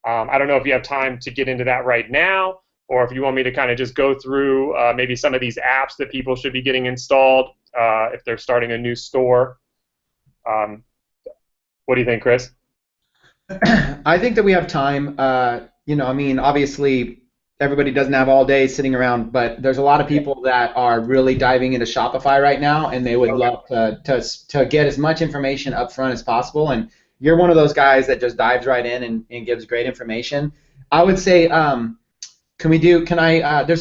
I don't know if you have time to get into that right now, or if you want me to kind of just go through maybe some of these apps that people should be getting installed if they're starting a new store. What do you think, Chris? I think that we have time. I mean, obviously, everybody doesn't have all day sitting around, but there's a lot of people that are really diving into Shopify right now, and they would love to get as much information up front as possible. And you're one of those guys that just dives right in and gives great information. I would say, there's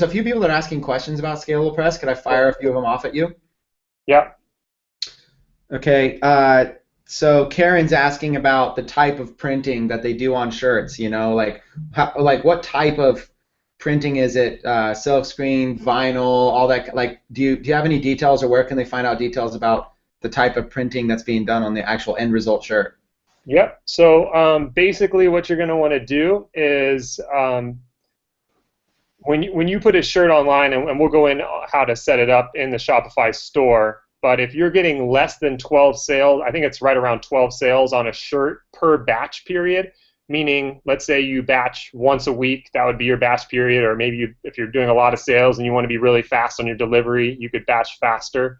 a few people that are asking questions about Scalable Press. Could I fire a few of them off at you? Yeah. Okay. So Karen's asking about the type of printing that they do on shirts. Like what type of printing is it? Silk screen, vinyl, all that. Like, do you have any details, or where can they find out details about the type of printing that's being done on the actual end result shirt? Yep. So basically, what you're going to want to do is when you put a shirt online, and we'll go in how to set it up in the Shopify store. But if you're getting less than 12 sales, I think it's right around 12 sales on a shirt per batch period, meaning let's say you batch once a week, that would be your batch period, or maybe if you're doing a lot of sales and you want to be really fast on your delivery, you could batch faster,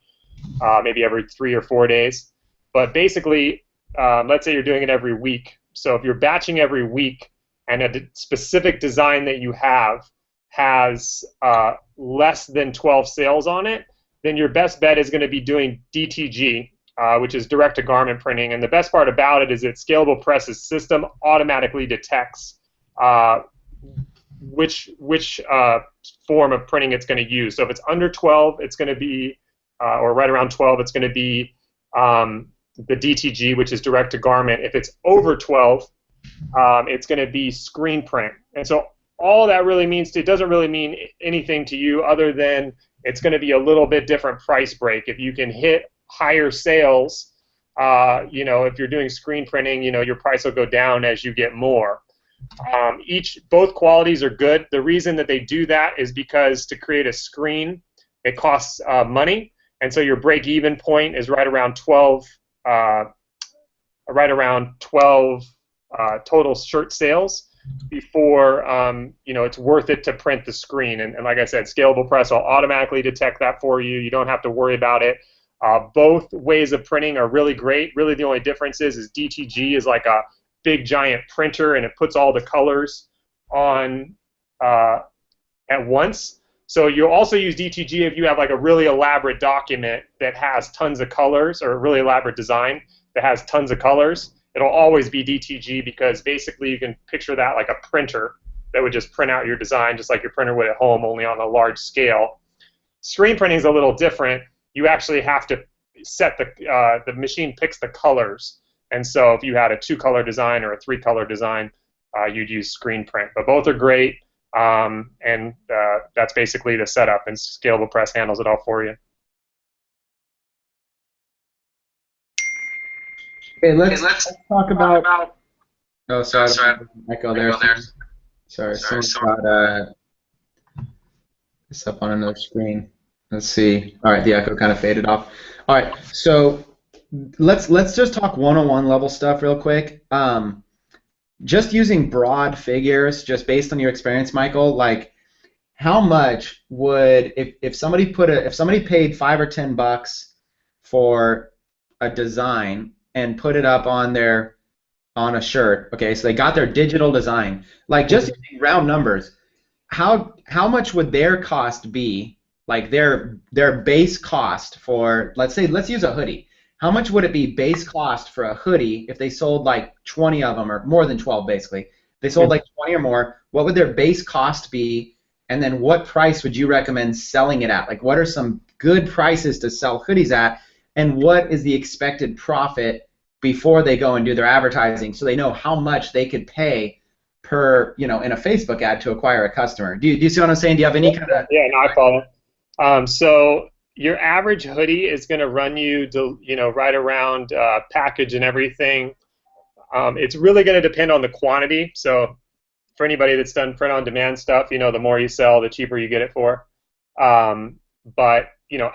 maybe every 3 or 4 days. But basically, let's say you're doing it every week. So if you're batching every week and a specific design that you have has less than 12 sales on it, then your best bet is going to be doing DTG, which is direct-to-garment printing. And the best part about it is that Scalable Press's system automatically detects which form of printing it's going to use. So if it's under 12, it's going to be, or right around 12, it's going to be the DTG, which is direct-to-garment. If it's over 12, it's going to be screen print. And so all that really means, it doesn't really mean anything to you other than it's going to be a little bit different price break. If you can hit higher sales, if you're doing screen printing, your price will go down as you get more. Both qualities are good. The reason that they do that is because to create a screen, it costs money, and so your break-even point is right around 12 total shirt sales before it's worth it to print the screen. And like I said, Scalable Press will automatically detect that for you. You don't have to worry about it. Both ways of printing are really great. Really, the only difference is DTG is like a big giant printer, and it puts all the colors on at once. So you'll also use DTG if you have like a really elaborate document that has tons of colors, or a really elaborate design that has tons of colors. It'll always be DTG, because basically you can picture that like a printer that would just print out your design just like your printer would at home, only on a large scale. Screen printing is a little different. You actually have to set the machine picks the colors. And so if you had a 2-color design or a 3-color design, you'd use screen print. But both are great, and that's basically the setup, and Scalable Press handles it all for you. Okay, let's talk about. Oh, sorry. Echo there. Sorry, someone's got this up on another screen. Let's see. All right, the echo kind of faded off. All right, so let's just talk one-on-one level stuff real quick. Just using broad figures, just based on your experience, Michael, like how much would if somebody paid $5 or $10 for a design and put it up on a shirt, okay, so they got their digital design, like just using round numbers, how much would their cost be, like their base cost for, let's use a hoodie, how much would it be base cost for a hoodie if they sold like 20 of them, or more than 12 basically, they sold like 20 or more, what would their base cost be And then what price would you recommend selling it at? Like, what are some good prices to sell hoodies at? And what is the expected profit before they go and do their advertising, so they know how much they could pay per, in a Facebook ad to acquire a customer? Do you see what I'm saying? Do you have any kind of... Yeah, no, I follow. So your average hoodie is going to run you, right around package and everything. It's really going to depend on the quantity. So for anybody that's done print-on-demand stuff, the more you sell, the cheaper you get it for. But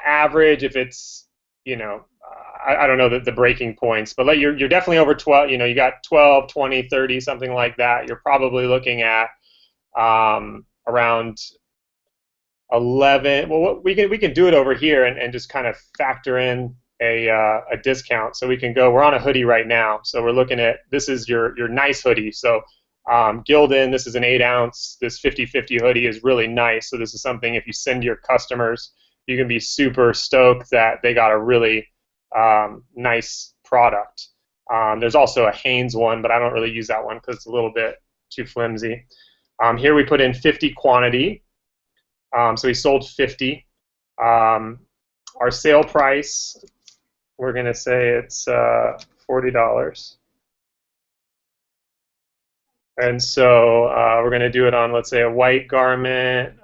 average, if it's, I don't know the breaking points, but you're definitely over 12. You got 12, 20, 30, something like that. You're probably looking at around 11. Well, we can do it over here and just kind of factor in a discount. So we can go. We're on a hoodie right now, so we're looking at, this is your nice hoodie. So Gildan, this is an 8-ounce. This 50/50 hoodie is really nice. So this is something, if you send to your customers, you can be super stoked that they got a really nice product. There's also a Hanes one, but I don't really use that one because it's a little bit too flimsy. Here we put in 50 quantity. So we sold 50. Our sale price, we're going to say it's $40. And so we're going to do it on, let's say, a white garment,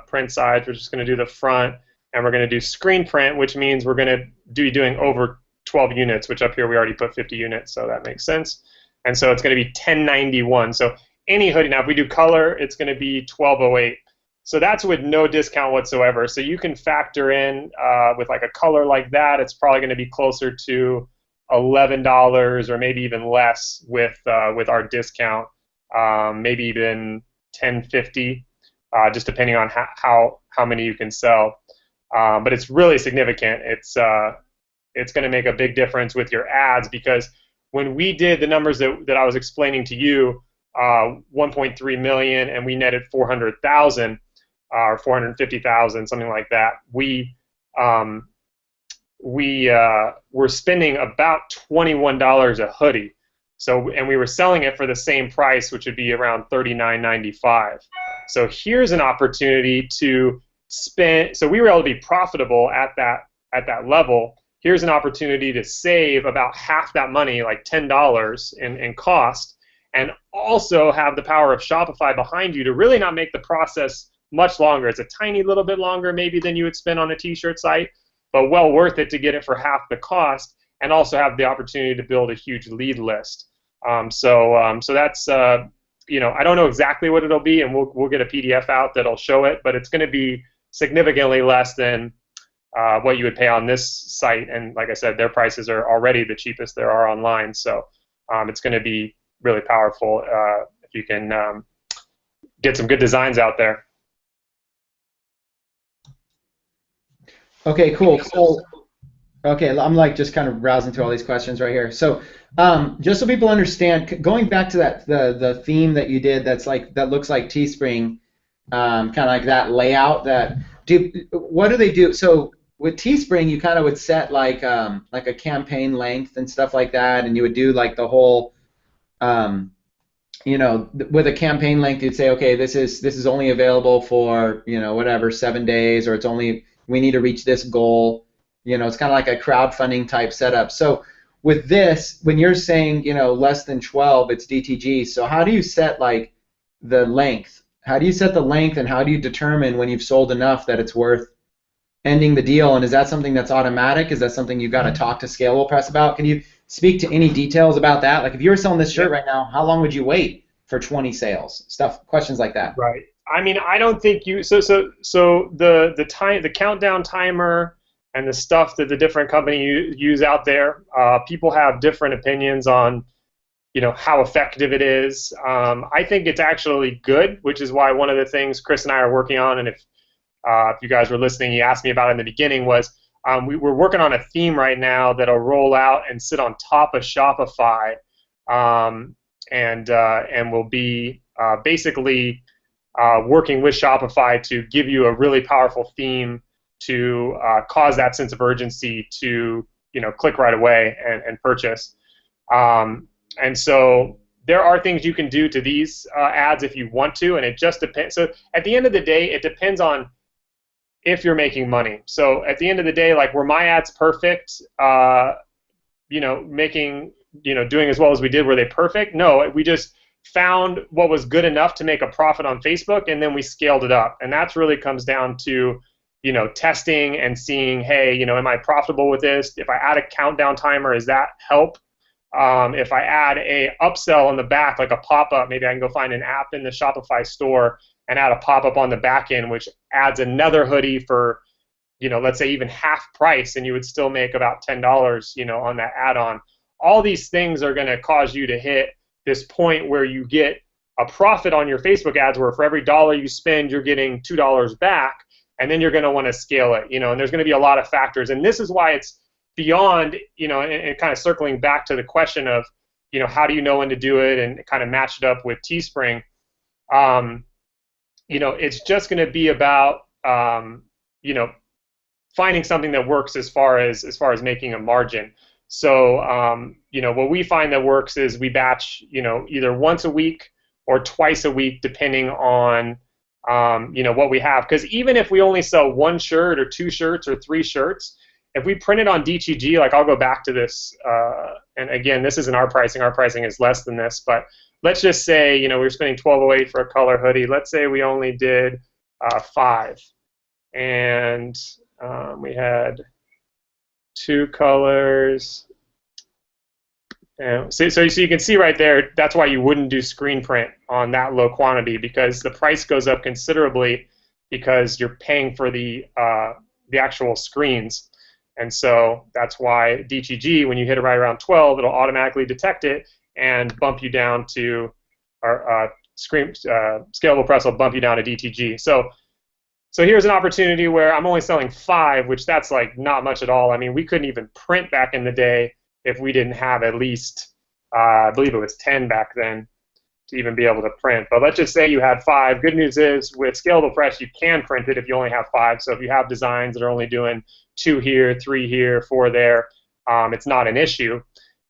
print size. We're just going to do the front, and we're going to do screen print, which means we're going to be doing over 12 units, which up here we already put 50 units, so that makes sense. And so it's going to be $10.91. So any hoodie, now if we do color, it's going to be $12.08. So that's with no discount whatsoever. So you can factor in with like a color like that, it's probably going to be closer to $11 or maybe even less with our discount. Maybe even $10.50, just depending on how many you can sell. But it's really significant. It's going to make a big difference with your ads, because when we did the numbers that I was explaining to you, 1.3 million, and we netted 400,000 or 450,000, something like that. We were spending about $21 a hoodie. So, and we were selling it for the same price, which would be around $39.95. So here's an opportunity to spend. So we were able to be profitable at that level. Here's an opportunity to save about half that money, like $10 in cost, and also have the power of Shopify behind you to really not make the process much longer. It's a tiny little bit longer maybe than you would spend on a t-shirt site, but well worth it to get it for half the cost, and also have the opportunity to build a huge lead list. So that's I don't know exactly what it'll be, and we'll get a PDF out that'll show it, but it's going to be significantly less than what you would pay on this site. And like I said, their prices are already the cheapest there are online. So it's going to be really powerful if you can get some good designs out there. Okay, cool. Okay, I'm like just kind of browsing through all these questions right here. So just so people understand, going back to the theme that you did, that looks like Teespring, kind of like that layout. What do they do? So with Teespring, you kind of would set like a campaign length and stuff like that, and you would do like the whole, with a campaign length, you'd say, okay, this is only available for whatever 7 days, or we need to reach this goal. It's kind of like a crowdfunding type setup. So with this, when you're saying less than 12, it's DTG. So how do you set like the length? How do you set the length, and how do you determine when you've sold enough that it's worth ending the deal? And is that something that's automatic? Is that something you've got to talk to Scalable Press about? Can you speak to any details about that? Like if you were selling this shirt right now, how long would you wait for 20 sales? Questions like that. Right. I mean, I don't think you. So the countdown timer and the stuff that the different companies use out there, people have different opinions on, how effective it is. I think it's actually good, which is why one of the things Chris and I are working on, and if you guys were listening, you asked me about it in the beginning, was we're working on a theme right now that'll roll out and sit on top of Shopify, and will be basically working with Shopify to give you a really powerful theme to cause that sense of urgency to click right away and purchase. And so there are things you can do to these ads if you want to, and it just depends. So at the end of the day, it depends on if you're making money. So at the end of the day, like, were my ads perfect? Doing as well as we did, were they perfect? No, we just found what was good enough to make a profit on Facebook, and then we scaled it up. And that's really comes down to, testing and seeing, hey, am I profitable with this? If I add a countdown timer, does that help? If I add a upsell on the back, like a pop-up, maybe I can go find an app in the Shopify store and add a pop-up on the back end, which adds another hoodie for, let's say even half price, and you would still make about $10, on that add-on. All these things are going to cause you to hit this point where you get a profit on your Facebook ads, where for every dollar you spend, you're getting $2 back, and then you're going to want to scale it, and there's going to be a lot of factors. And this is why it's beyond, and kind of circling back to the question of, how do you know when to do it, and kind of match it up with Teespring. It's just going to be about, finding something that works as far as making a margin. So, what we find that works is we batch, either once a week or twice a week, depending on, what we have. Because even if we only sell one shirt or two shirts or three shirts, if we print it on DTG, like, I'll go back to this, and again, this isn't our pricing. Our pricing is less than this, but let's just say, we're spending $12.08 for a color hoodie. Let's say we only did 5, and we had 2 colors. And so you can see right there, that's why you wouldn't do screen print on that low quantity, because the price goes up considerably because you're paying for the actual screens. And so that's why DTG, when you hit it right around 12, it'll automatically detect it and bump you down to our scalable press will bump you down to DTG. So here's an opportunity where I'm only selling 5, which that's like not much at all. I mean, we couldn't even print back in the day if we didn't have at least, I believe it was 10 back then, to even be able to print. But let's just say you had 5. Good news is with scalable press, you can print it if you only have 5. So if you have designs that are only doing 2 here, 3 here, 4 there, it's not an issue.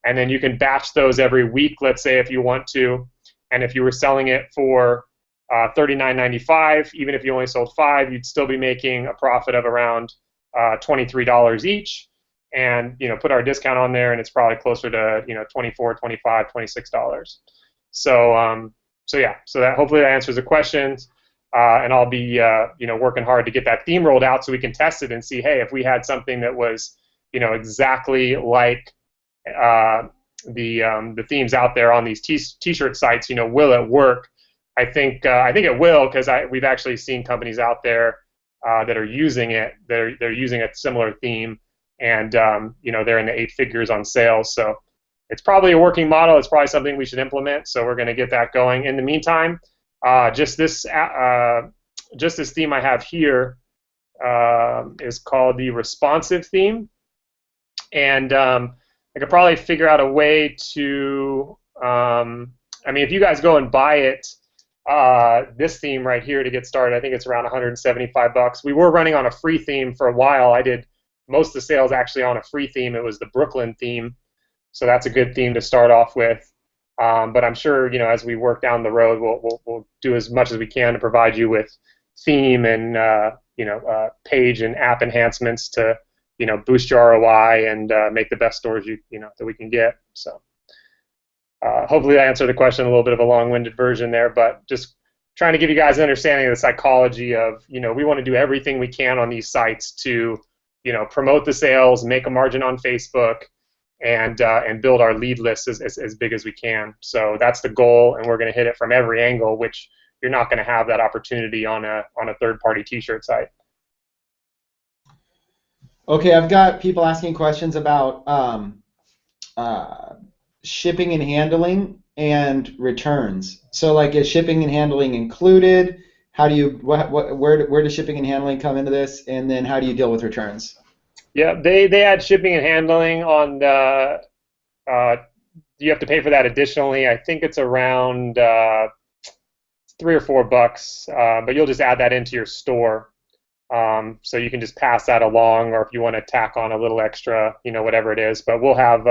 And then you can batch those every week, let's say, if you want to. And if you were selling it for $39.95, even if you only sold 5, you'd still be making a profit of around $23 each. And put our discount on there, and it's probably closer to $24, $25, $26. So yeah, so that hopefully that answers the questions. And I'll be working hard to get that theme rolled out so we can test it and see, hey, if we had something that was exactly like the themes out there on these t-shirt sites, will it work? I think it will, because we've actually seen companies out there that are using it. They're using a similar theme, and they're in the 8 figures on sales. So it's probably a working model. It's probably something we should implement. So we're going to get that going. In the meantime, just this theme I have here is called the responsive theme, and I could probably figure out a way to. If you guys go and buy it, this theme right here to get started, I think it's around $175. We were running on a free theme for a while. I did most of the sales actually on a free theme. It was the Brooklyn theme, so that's a good theme to start off with. But I'm sure as we work down the road, we'll do as much as we can to provide you with theme and page and app enhancements to boost your ROI and make the best stores that we can get. So hopefully I answered the question. A little bit of a long-winded version there, but just trying to give you guys an understanding of the psychology of we want to do everything we can on these sites to promote the sales, make a margin on Facebook, and build our lead list as big as we can. So that's the goal, and we're going to hit it from every angle, which you're not going to have that opportunity on a third-party t-shirt site. Okay, I've got people asking questions about shipping and handling and returns. So, like, is shipping and handling included? How do you where does shipping and handling come into this? And then how do you deal with returns? Yeah, they add shipping and handling on the. You have to pay for that additionally. I think it's around $3 or $4, but you'll just add that into your store. So you can just pass that along, or if you want to tack on a little extra, whatever it is. But we'll have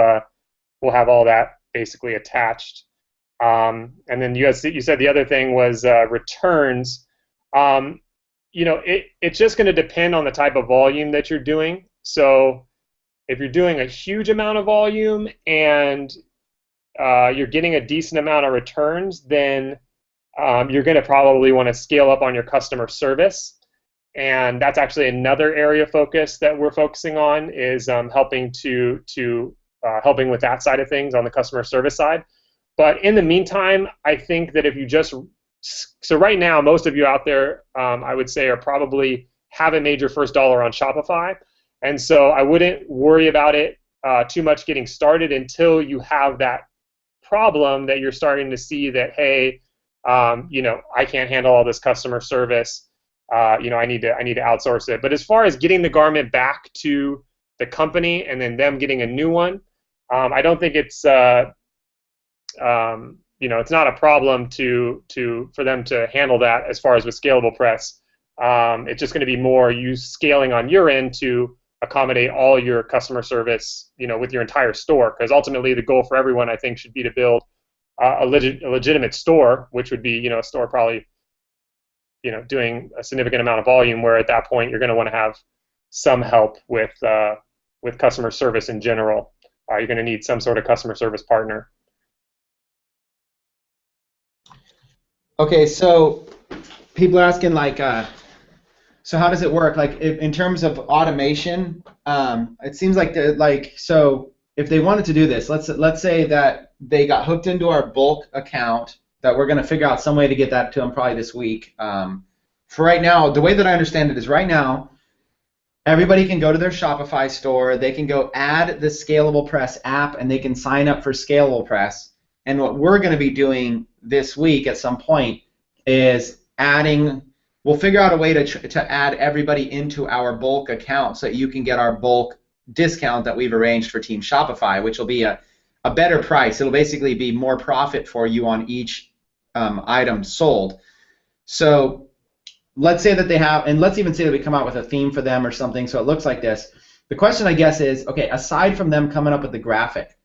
all that basically attached. And then you said the other thing was returns. It's just going to depend on the type of volume that you're doing. So if you're doing a huge amount of volume and you're getting a decent amount of returns, then you're going to probably want to scale up on your customer service. And that's actually another area of focus that we're focusing on, is helping helping with that side of things on the customer service side. But in the meantime, I think that if you so right now, most of you out there, I would say, haven't made your first dollar on Shopify. And so I wouldn't worry about it too much getting started until you have that problem that you're starting to see that, hey, I can't handle all this customer service. I need to outsource it. But as far as getting the garment back to the company and then them getting a new one, I don't think it's it's not a problem for them to handle that as far as with scalable press. It's just going to be more you scaling on your end to accommodate all your customer service, with your entire store. Because ultimately, the goal for everyone, I think, should be to build a legitimate store, which would be, a store probably, doing a significant amount of volume. Where at that point, you're going to want to have some help with customer service in general. You're going to need some sort of customer service partner. Okay, so people are asking, like, so how does it work? Like, in terms of automation, it seems like so if they wanted to do this, let's say that they got hooked into our bulk account, that we're going to figure out some way to get that to them probably this week. For right now, the way that I understand it is right now, everybody can go to their Shopify store, they can go add the Scalable Press app, and they can sign up for Scalable Press. And what we're going to be doing this week at some point is we'll figure out a way to add everybody into our bulk account so that you can get our bulk discount that we've arranged for Team Shopify, which will be a better price. It'll basically be more profit for you on each item sold. So let's say that they have, and let's even say that we come out with a theme for them or something so it looks like this. The question, I guess, is, okay, aside from them coming up with the graphic,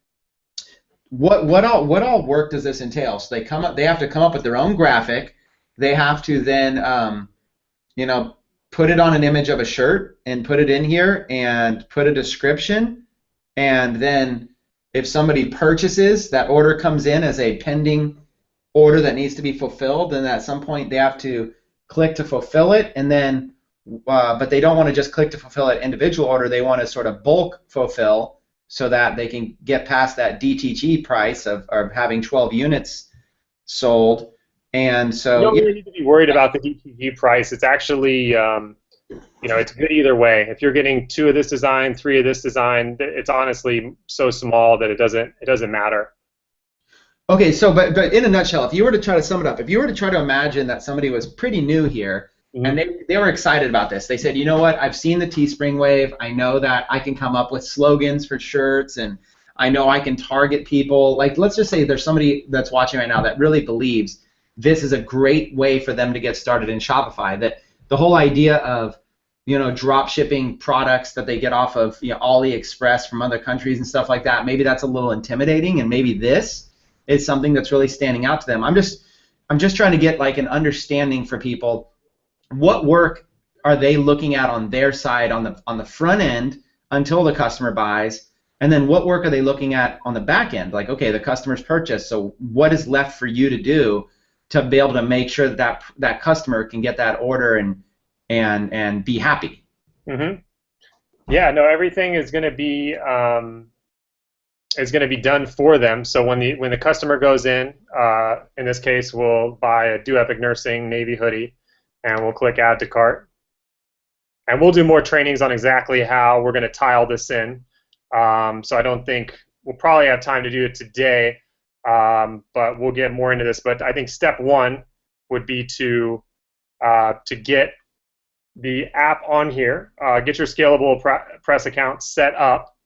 what all work does this entail? So they have to come up with their own graphic. They have to then put it on an image of a shirt and put it in here and put a description, and then if somebody purchases, that order comes in as a pending order that needs to be fulfilled, then at some point they have to click to fulfill it, and then but they don't want to just click to fulfill an individual order. They want to sort of bulk fulfill so that they can get past that DTG price of having 12 units sold. And so you don't really need to be worried about the DTG price. It's actually, it's good either way. If you're getting 2 of this design, 3 of this design, it's honestly so small that it doesn't matter. Okay, so but in a nutshell, if you were to try to sum it up, if you were to try to imagine that somebody was pretty new here, and they were excited about this. They said, you know what, I've seen the Teespring wave. I know that I can come up with slogans for shirts, and I know I can target people. Like, let's just say there's somebody that's watching right now that really believes this is a great way for them to get started in Shopify. That the whole idea of, drop shipping products that they get off of AliExpress from other countries and stuff like that, maybe that's a little intimidating, and maybe this is something that's really standing out to them. I'm just trying to get like an understanding for people. What work are they looking at on their side on the front end until the customer buys, and then what work are they looking at on the back end? Like, okay, the customer's purchased, so what is left for you to do to be able to make sure that customer can get that order and be happy? Mm-hmm. Yeah, no, everything is going to be done for them. So when the customer goes in this case, we'll buy a Do Epic Nursing navy hoodie, and we'll click Add to Cart. And we'll do more trainings on exactly how we're going to tile this in. So I don't think we'll probably have time to do it today, but we'll get more into this. But I think step 1 would be to get the app on here, get your Scalable Press account set up,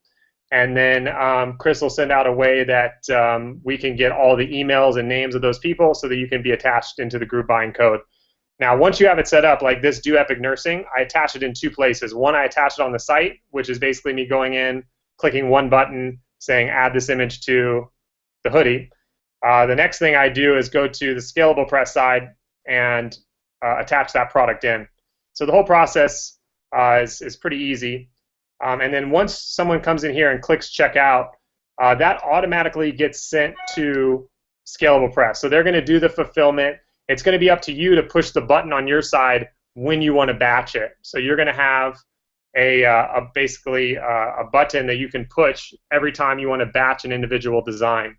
and then Chris will send out a way that we can get all the emails and names of those people so that you can be attached into the group buying code. Now, once you have it set up, like this Do Epic Nursing, I attach it in 2 places. One, I attach it on the site, which is basically me going in, clicking one button, saying add this image to the hoodie. The next thing I do is go to the scalable press side and attach that product in. So the whole process is pretty easy. And then once someone comes in here and clicks checkout, that automatically gets sent to scalable press. So they're going to do the fulfillment. It's going to be up to you to push the button on your side when you want to batch it. So you're going to have basically a button that you can push every time you want to batch an individual design.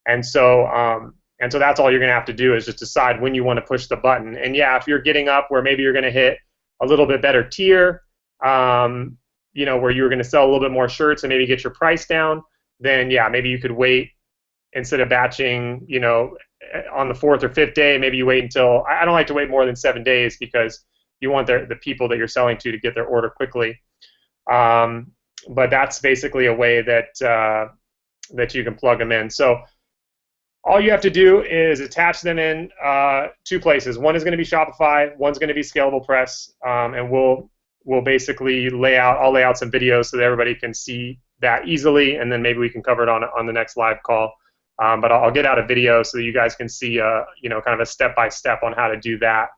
And so that's all you're going to have to do is just decide when you want to push the button. And yeah, if you're getting up where maybe you're going to hit a little bit better tier, you know, where you were going to sell a little bit more shirts and maybe get your price down, then yeah, maybe you could wait instead of batching, you know, on the 4th or 5th day, maybe you wait until, I don't like to wait more than 7 days because you want the people that you're selling to get their order quickly. But that's basically a way that you can plug them in. So all you have to do is attach them in 2 places. One is going to be Shopify, one's going to be Scalable Press, and we'll basically I'll lay out some videos so that everybody can see that easily, and then maybe we can cover it on the next live call. But I'll get out a video so that you guys can see, you know, kind of a step-by-step on how to do that.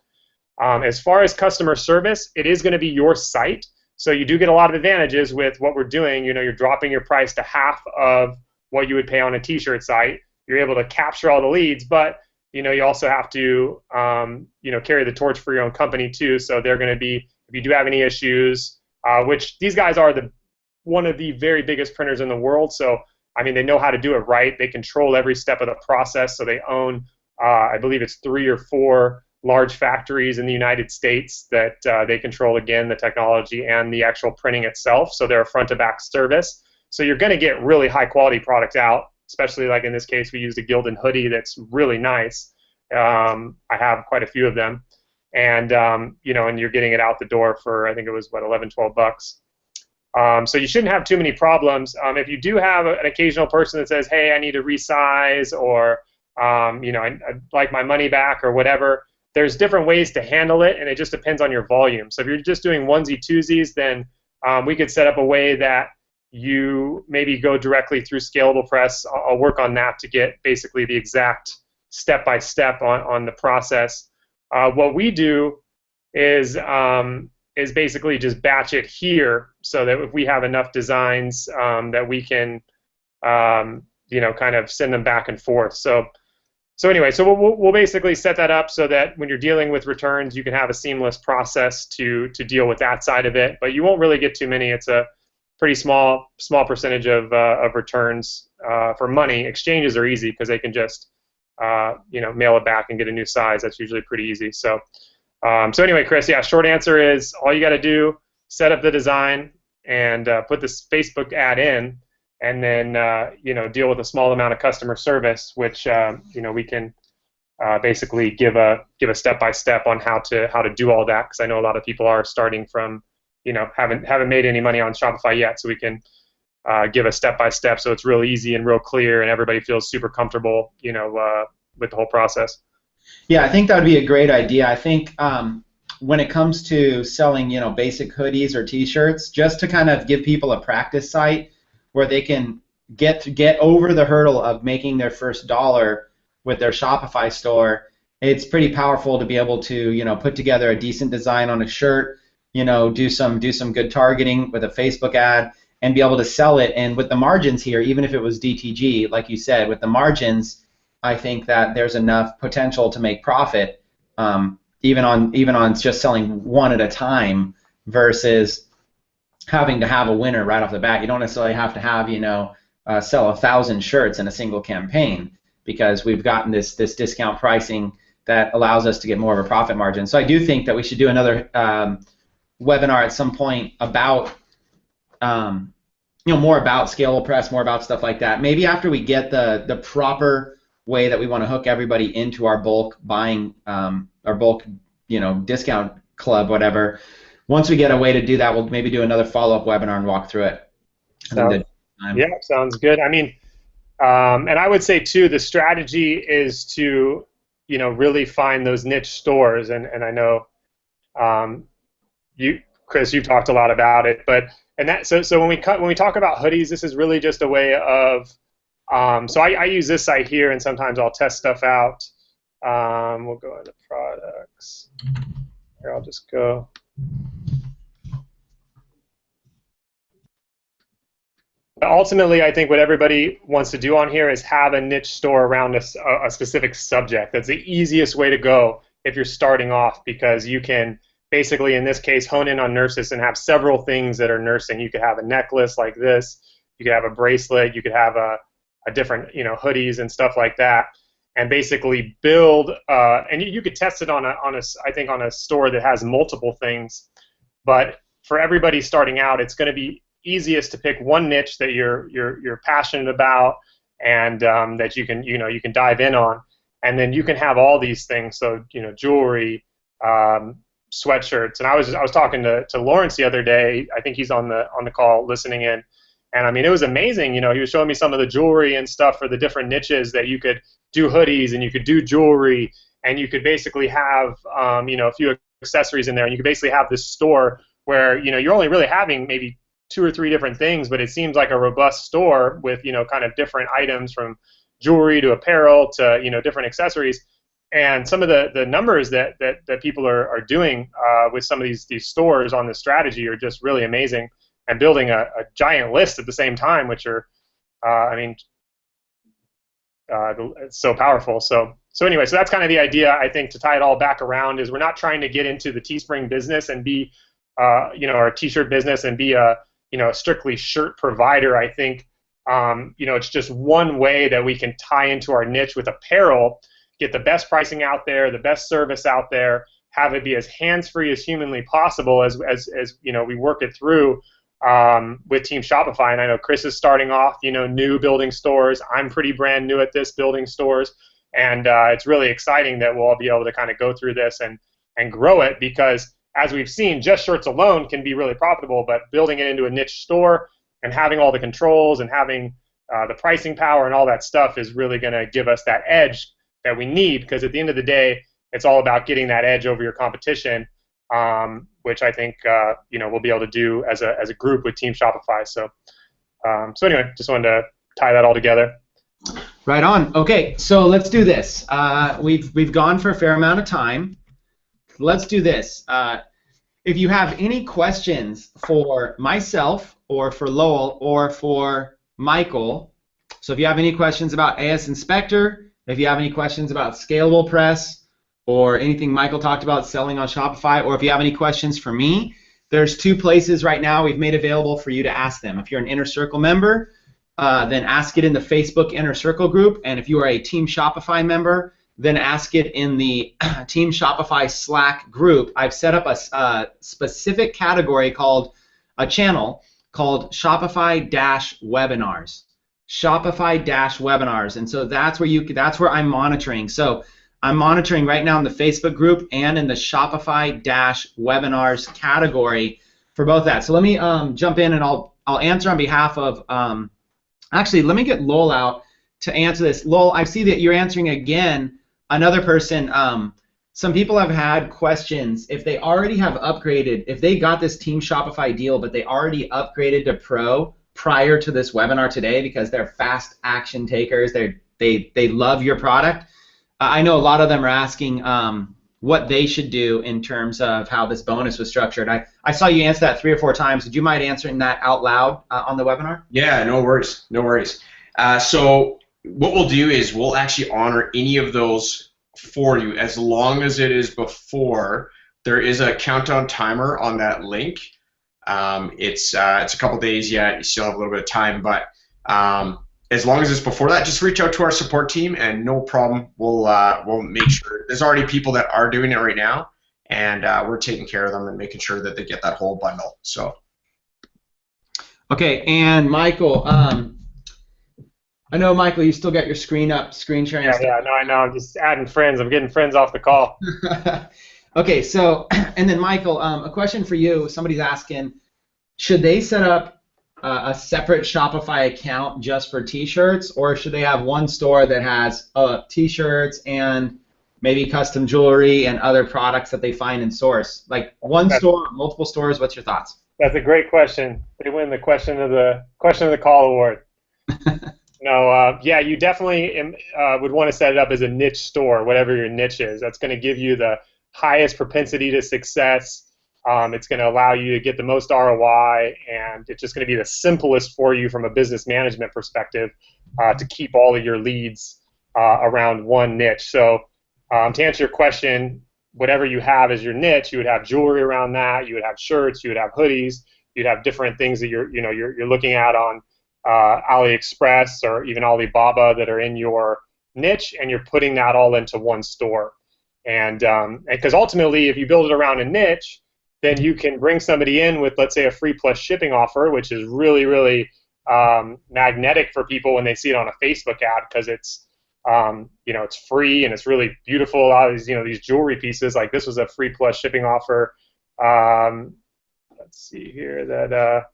As far as customer service, it is going to be your site, so you do get a lot of advantages with what we're doing. You know, you're dropping your price to half of what you would pay on a T-shirt site. You're able to capture all the leads, but you know, you also have to, you know, carry the torch for your own company too. So they're going to be, if you do have any issues, which these guys are one of the very biggest printers in the world. So I mean, they know how to do it right. They control every step of the process. So they own, I believe it's 3 or 4 large factories in the United States that they control, again, the technology and the actual printing itself. So they're a front-to-back service. So you're going to get really high-quality product out, especially like in this case, we used a Gildan hoodie that's really nice. I have quite a few of them. And, you know, and you're getting it out the door for, I think it was, what, 11, 12 bucks. So you shouldn't have too many problems. If you do have an occasional person that says, hey, I need to resize, or, you know, I'd like my money back or whatever, there's different ways to handle it, and it just depends on your volume. So if you're just doing onesie-twosies, then we could set up a way that you maybe go directly through Scalable Press. I'll work on that to get basically the exact step-by-step on the process. What we do is basically just batch it here, so that if we have enough designs that we can, you know, kind of send them back and forth. So anyway, so we'll basically set that up so that when you're dealing with returns, you can have a seamless process to deal with that side of it. But you won't really get too many. It's a pretty small percentage of returns for money. Exchanges are easy because they can just you know, mail it back and get a new size. That's usually pretty easy. So anyway, Chris, yeah, short answer is all you got to do, set up the design and put this Facebook ad in, and then you know, deal with a small amount of customer service, which you know, we can basically give a step-by-step on how to do all that, because I know a lot of people are starting from, you know, haven't made any money on Shopify yet, so we can give a step-by-step so it's real easy and real clear, and everybody feels super comfortable, you know, with the whole process. Yeah, I think that would be a great idea. I think when it comes to selling, you know, basic hoodies or T-shirts, just to kind of give people a practice site where they can get over the hurdle of making their first dollar with their Shopify store, it's pretty powerful to be able to, you know, put together a decent design on a shirt, you know, do some good targeting with a Facebook ad, and be able to sell it. And with the margins here, even if it was DTG, like you said, with the margins, I think that there's enough potential to make profit, even on just selling one at a time versus having to have a winner right off the bat. You don't necessarily have to have, you know, sell 1,000 shirts in a single campaign, because we've gotten this discount pricing that allows us to get more of a profit margin. So I do think that we should do another webinar at some point about, you know, more about Scalable Press, more about stuff like that. Maybe after we get the proper way that we want to hook everybody into our bulk buying, our bulk, you know, discount club, whatever. Once we get a way to do that, we'll maybe do another follow-up webinar and walk through it. Yeah, sounds good. I mean, and I would say too, the strategy is to, you know, really find those niche stores, and I know you, Chris, you've talked a lot about it, but so when we talk about hoodies, this is really just a way of So I use this site here, and sometimes I'll test stuff out. We'll go into products. Here, I'll just go. But ultimately, I think what everybody wants to do on here is have a niche store around a specific subject. That's the easiest way to go if you're starting off, because you can basically, in this case, hone in on nurses and have several things that are nursing. You could have a necklace like this. You could have a bracelet. You could have a different, hoodies and stuff like that, and basically build. And you could test it on a store that has multiple things. But for everybody starting out, it's going to be easiest to pick one niche that you're passionate about, and that you can dive in on, and then you can have all these things. So jewelry, sweatshirts. And I was talking to Lawrence the other day. I think he's on the call listening in. And I mean, it was amazing. He was showing me some of the jewelry and stuff for the different niches that you could do hoodies, and you could do jewelry, and you could basically have a few accessories in there, and you could basically have this store where you're only really having maybe 2 or 3 different things, but it seems like a robust store with kind of different items, from jewelry to apparel to different accessories. And some of the numbers that people are doing with some of these stores on this strategy are just really amazing, and building a giant list at the same time, which are it's so powerful. So anyway, so that's kind of the idea. I think to tie it all back around is we're not trying to get into the Teespring business and be our t-shirt business and be a strictly shirt provider. I think it's just one way that we can tie into our niche with apparel, get the best pricing out there, the best service out there, have it be as hands-free as humanly possible as we work it through with Team Shopify. And I know Chris is starting off, new building stores. I'm pretty brand new at this, building stores, and it's really exciting that we'll all be able to kind of go through this and grow it, because as we've seen, just shirts alone can be really profitable, but building it into a niche store and having all the controls and having the pricing power and all that stuff is really going to give us that edge that we need, because at the end of the day, it's all about getting that edge over your competition, which I think we'll be able to do as a group with Team Shopify. So anyway, just wanted to tie that all together. Right on. Okay, so let's do this. We've gone for a fair amount of time. Let's do this. If you have any questions for myself or for Lowell or for Michael, so if you have any questions about AS Inspector, if you have any questions about Scalable Press, or anything Michael talked about selling on Shopify, or if you have any questions for me, there's 2 places right now we've made available for you to ask them. If you're an Inner Circle member, then ask it in the Facebook Inner Circle group, and if you are a Team Shopify member, then ask it in the Team Shopify Slack group. I've set up a specific category called a channel called Shopify-webinars. Shopify-webinars, and so that's where I'm monitoring. So I'm monitoring right now in the Facebook group and in the Shopify-webinars category for both that. So let me jump in, and I'll answer on behalf of. Actually, let me get Lowell out to answer this. Lowell, I see that you're answering again. Another person, some people have had questions. If they already have upgraded, if they got this Team Shopify deal, but they already upgraded to Pro prior to this webinar today because they're fast action takers, they love your product. I know a lot of them are asking what they should do in terms of how this bonus was structured. I saw you answer that 3 or 4 times. Would you mind answering that out loud on the webinar? Yeah, no worries. So what we'll do is we'll actually honor any of those for you as long as it is before. There is a countdown timer on that link. It's a couple days yet. You still have a little bit of time, but as long as it's before that, just reach out to our support team, and no problem. We'll make sure. There's already people that are doing it right now, and we're taking care of them and making sure that they get that whole bundle. So. Okay, and Michael, I know, Michael, you still got your screen up, screen sharing. Yeah, no, I know. I'm just adding friends. I'm getting friends off the call. Okay, so, and then Michael, a question for you. Somebody's asking, should they set up a separate Shopify account just for T-shirts, or should they have one store that has T-shirts and maybe custom jewelry and other products that they find and source? Like one store, multiple stores. What's your thoughts? That's a great question. They win the question of the call award. No, yeah, you definitely would want to set it up as a niche store, whatever your niche is. That's going to give you the highest propensity to success. It's going to allow you to get the most ROI, and it's just going to be the simplest for you from a business management perspective to keep all of your leads around one niche. So to answer your question, whatever you have as your niche, you would have jewelry around that, you would have shirts, you would have hoodies, you'd have different things that you're looking at on AliExpress or even Alibaba that are in your niche, and you're putting that all into one store. And because ultimately, if you build it around a niche, then you can bring somebody in with, let's say, a free plus shipping offer, which is really, really magnetic for people when they see it on a Facebook ad, because it's it's free and it's really beautiful. A lot of these, these jewelry pieces, like this was a free plus shipping offer. Let's see here that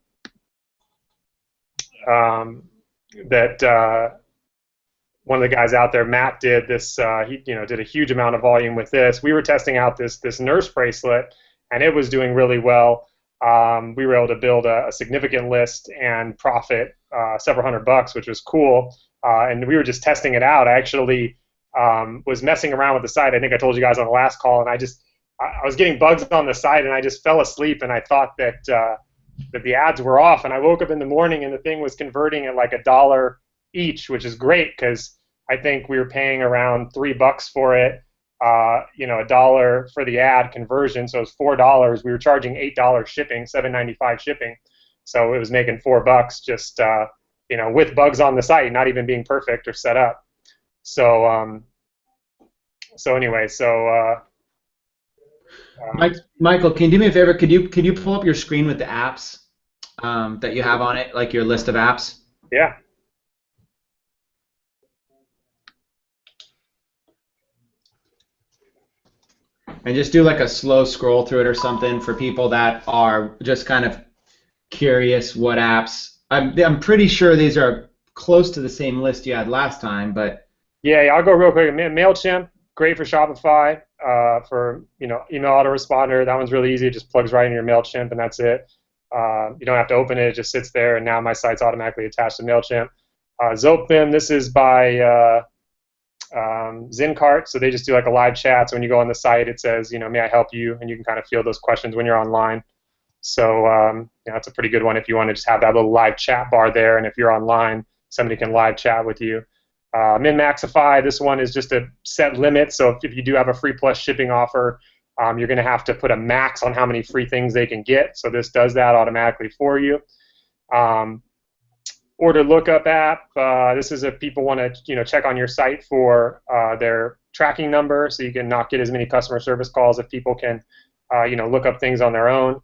one of the guys out there, Matt, did this. He did a huge amount of volume with this. We were testing out this nurse bracelet, and it was doing really well. We were able to build a significant list and profit several $100, which was cool. And we were just testing it out. I actually was messing around with the site. I think I told you guys on the last call, and I was getting bugs on the site, and I just fell asleep, and I thought that the ads were off. And I woke up in the morning, and the thing was converting at like $1 each, which is great because I think we were paying around $3 for it. $1 for the ad conversion, so it was $4. We were charging $8 shipping, $7.95 shipping, so it was making $4 just with bugs on the site, not even being perfect or set up. So Michael, can you do me a favor? Could you pull up your screen with the apps that you have on it, like your list of apps? Yeah. And just do like a slow scroll through it or something for people that are just kind of curious what apps. I'm pretty sure these are close to the same list you had last time, but yeah, I'll go real quick. MailChimp, great for Shopify, for email autoresponder. That one's really easy. It just plugs right in your MailChimp, and that's it. You don't have to open it. It just sits there, and now my site's automatically attached to MailChimp. Zopim, this is by Zyncart, so they just do like a live chat. So when you go on the site, it says, may I help you, and you can kind of field those questions when you're online. So that's a pretty good one if you want to just have that little live chat bar there, and if you're online, somebody can live chat with you. MinMaxify, this one is just a set limit, so if you do have a free plus shipping offer, you're going to have to put a max on how many free things they can get, so this does that automatically for you. Order lookup app, this is if people want to check on your site for their tracking number, so you can not get as many customer service calls if people can look up things on their own.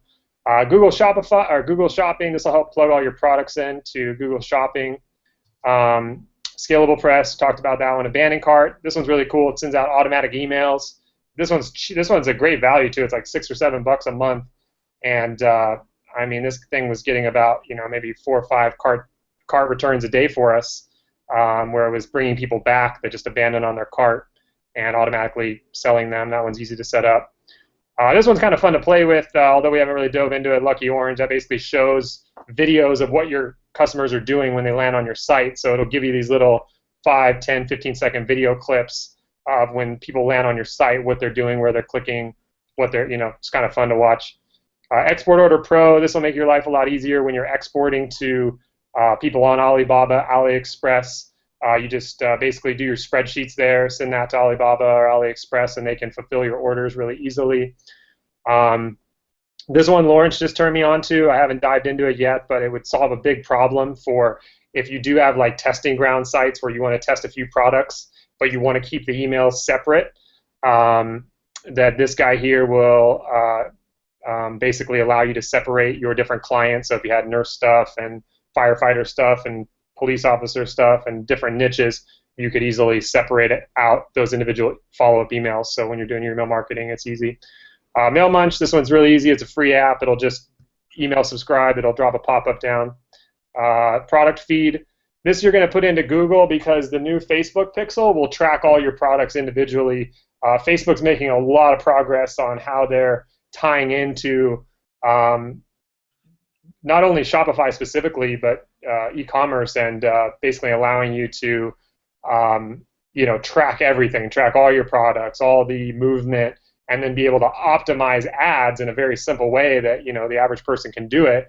Google Shopify or Google Shopping, this will help plug all your products into Google Shopping. Scalable Press, talked about that one. Abandoned Cart, this one's really cool. It sends out automatic emails. This one's a great value too. It's like $6 or $7 a month, and this thing was getting about maybe 4 or 5 cart returns a day for us, where it was bringing people back that just abandoned on their cart and automatically selling them. That one's easy to set up. This one's kind of fun to play with, although we haven't really dove into it. Lucky Orange, that basically shows videos of what your customers are doing when they land on your site. So it'll give you these little 5, 10, 15-second video clips of when people land on your site, what they're doing, where they're clicking, what they're, it's kind of fun to watch. Export Order Pro, this will make your life a lot easier when you're exporting to people on Alibaba, AliExpress. You just basically do your spreadsheets there, send that to Alibaba or AliExpress, and they can fulfill your orders really easily. This one Lawrence just turned me on to. I haven't dived into it yet, but it would solve a big problem for if you do have like testing ground sites where you want to test a few products, but you want to keep the emails separate. That this guy here will basically allow you to separate your different clients. So if you had nurse stuff and firefighter stuff and police officer stuff and different niches, you could easily separate it out, those individual follow-up emails. So when you're doing your email marketing, it's easy. MailMunch, this one's really easy. It's a free app. It'll just email subscribe. It'll drop a pop-up down. Product feed. This you're going to put into Google because the new Facebook pixel will track all your products individually. Facebook's making a lot of progress on how they're tying into not only Shopify specifically, but e-commerce and basically allowing you to track everything, track all your products, all the movement, and then be able to optimize ads in a very simple way that the average person can do it,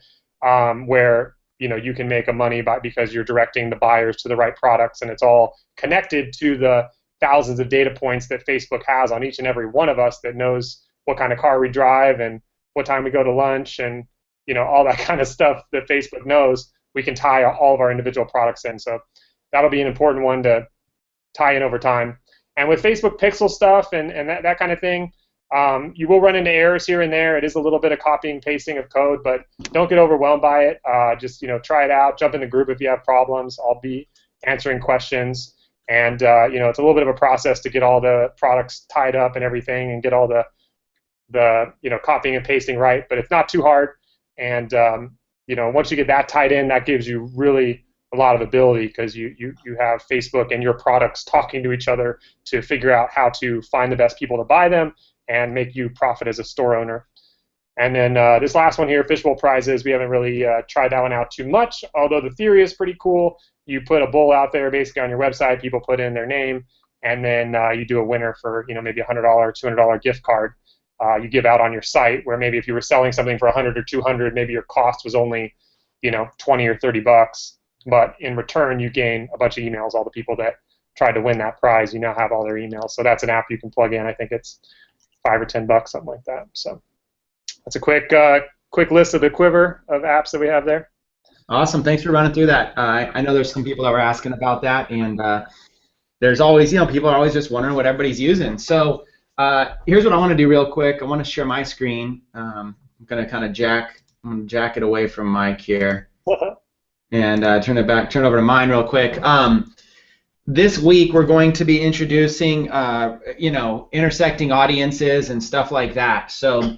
where you can make a money because you're directing the buyers to the right products, and it's all connected to the thousands of data points that Facebook has on each and every one of us that knows what kind of car we drive and what time we go to lunch and all that kind of stuff that Facebook knows. We can tie all of our individual products in. So that'll be an important one to tie in over time. And with Facebook pixel stuff and that kind of thing, you will run into errors here and there. It is a little bit of copying and pasting of code, but don't get overwhelmed by it. Just try it out. Jump in the group if you have problems. I'll be answering questions. And it's a little bit of a process to get all the products tied up and everything, and get all the copying and pasting right. But it's not too hard. And once you get that tied in, that gives you really a lot of ability, because you have Facebook and your products talking to each other to figure out how to find the best people to buy them and make you profit as a store owner. And then this last one here, fishbowl prizes, we haven't really tried that one out too much, although the theory is pretty cool. You put a bowl out there basically on your website, people put in their name, and then you do a winner for maybe a $100, $200 gift card. You give out on your site, where maybe if you were selling something for $100 or $200, maybe your cost was only 20 or $30, but in return you gain a bunch of emails. All the people that tried to win that prize, you now have all their emails. So that's an app you can plug in. I think it's $5 or $10, something like that. So that's a quick list of the quiver of apps that we have there. Awesome. Thanks for running through that. I know there's some people that were asking about that, and there's always, people are always just wondering what everybody's using. So here's what I want to do real quick. I want to share my screen. I'm going to kind of jack it away from Mike here and turn over to mine real quick. This week we're going to be introducing, intersecting audiences and stuff like that. So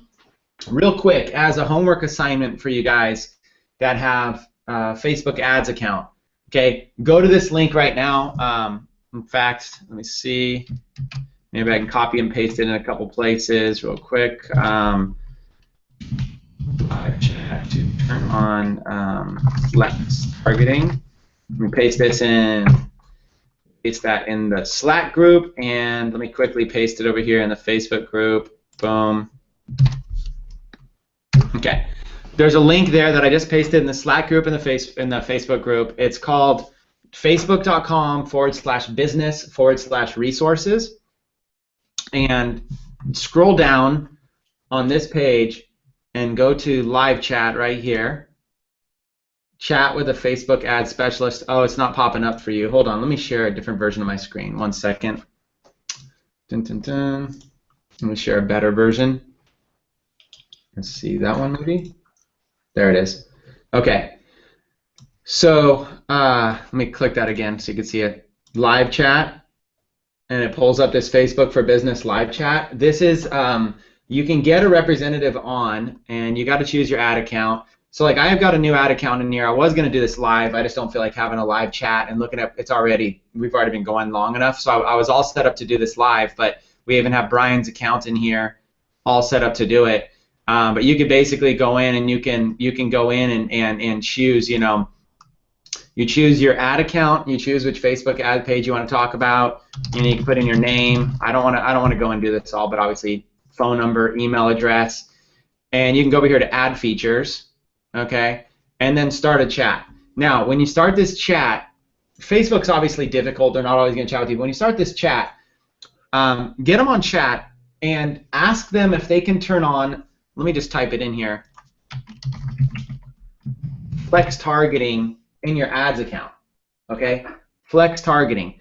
real quick, as a homework assignment for you guys that have Facebook ads account, okay, go to this link right now. In fact, let me see. Maybe I can copy and paste it in a couple places real quick. I have to turn on Flex targeting. Let me paste this in. Paste that in the Slack group, and let me quickly paste it over here in the Facebook group. Boom. Okay. There's a link there that I just pasted in the Slack group and the Facebook group. It's called facebook.com/business/resources. And scroll down on this page and go to live chat right here. Chat with a Facebook ad specialist. Oh, it's not popping up for you. Hold on, let me share a different version of my screen. 1 second. Dun, dun, dun. Let me share a better version. Let's see, that one maybe? There it is. Okay. So let me click that again so you can see it. Live chat. And it pulls up this Facebook for Business live chat. This is, you can get a representative on, and you got to choose your ad account. So like I have got a new ad account in here. I was going to do this live. I just don't feel like having a live chat and looking at we've already been going long enough. So I was all set up to do this live, but we even have Brian's account in here all set up to do it. But you can basically go in and you can go in and choose, you choose your ad account, you choose which Facebook ad page you want to talk about, and you can put in your name. I don't want to go and do this all, but obviously phone number, email address, and you can go over here to add features, okay, and then start a chat. Now, when you start this chat, Facebook's obviously difficult. They're not always going to chat with you. When you start this chat, get them on chat and ask them if they can turn on, let me just type it in here, flex targeting in your ads account, okay? Flex targeting.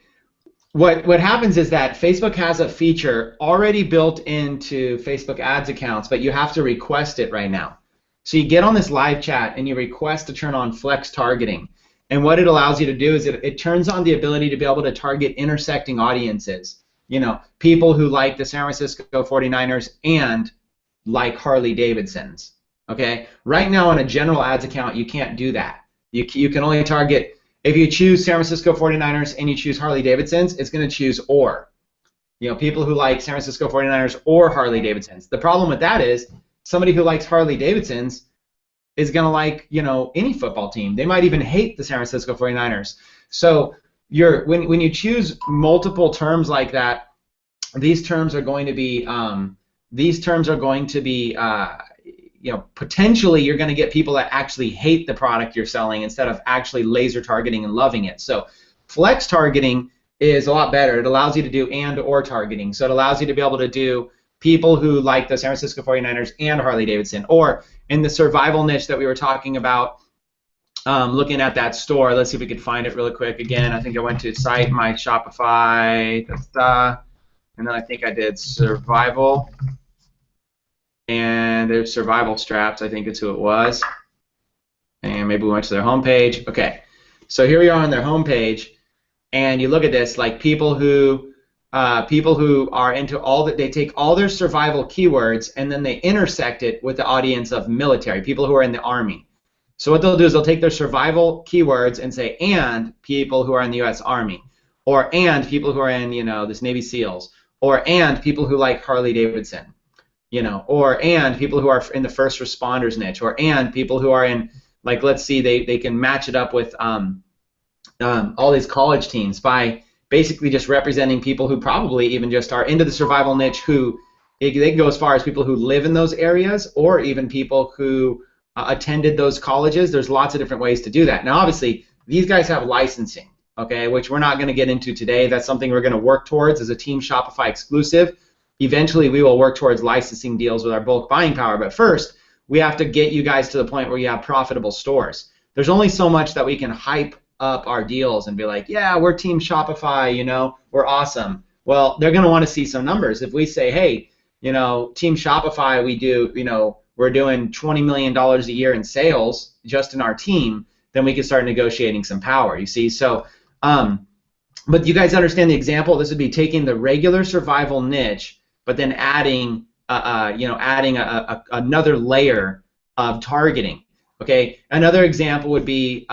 What happens is that Facebook has a feature already built into Facebook ads accounts, but you have to request it right now. So you get on this live chat and you request to turn on flex targeting. And what it allows you to do is it turns on the ability to be able to target intersecting audiences. People who like the San Francisco 49ers and like Harley Davidsons, okay? Right now on a general ads account, you can't do that. You can only target, if you choose San Francisco 49ers and you choose Harley Davidsons, it's going to choose or. People who like San Francisco 49ers or Harley Davidsons. The problem with that is somebody who likes Harley Davidsons is going to like, any football team. They might even hate the San Francisco 49ers. So when you choose multiple terms like that, these terms are going to be potentially you're going to get people that actually hate the product you're selling instead of actually laser targeting and loving it. So flex targeting is a lot better. It allows you to do and/or targeting. So it allows you to be able to do people who like the San Francisco 49ers and Harley Davidson, or in the survival niche that we were talking about, looking at that store. Let's see if we could find it really quick. Again, I think I went to site my Shopify, and then I think I did survival, and there's survival straps. I think it's who it was, and maybe we went to their homepage. Okay, so here we are on their homepage, and you look at this, like people who are into all that, they take all their survival keywords and then they intersect it with the audience of military, people who are in the Army. So what they'll do is they'll take their survival keywords and say, and people who are in the U.S. Army, or and people who are in, this Navy SEALs, or and people who like Harley Davidson, or and people who are in the first responders niche, or and people who are in, like, let's see, they can match it up with all these college teams by basically just representing people who probably even just are into the survival niche, who they can go as far as people who live in those areas, or even people who attended those colleges. There's lots of different ways to do that. Now, obviously, these guys have licensing, okay, which we're not going to get into today. That's something we're going to work towards as a Team Shopify exclusive. Eventually, we will work towards licensing deals with our bulk buying power, but first, we have to get you guys to the point where you have profitable stores. There's only so much that we can hype up our deals and be like, yeah, we're Team Shopify, we're awesome. Well, they're going to want to see some numbers. If we say, hey, Team Shopify, we're doing $20 million a year in sales just in our team, then we can start negotiating some power, you see. So, but you guys understand the example? This would be taking the regular survival niche, but then adding, another layer of targeting. Okay, another example would be,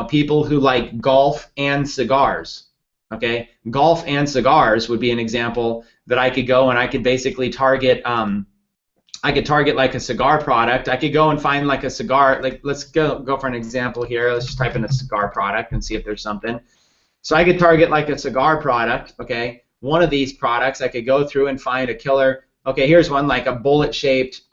people who like golf and cigars. Okay, golf and cigars would be an example that I could go and I could basically target. I could target like a cigar product. I could go and find like a cigar. Like, let's go for an example here. Let's just type in a cigar product and see if there's something. So I could target like a cigar product. Okay, one of these products I could go through and find a killer. Okay, here's one, like a bullet-shaped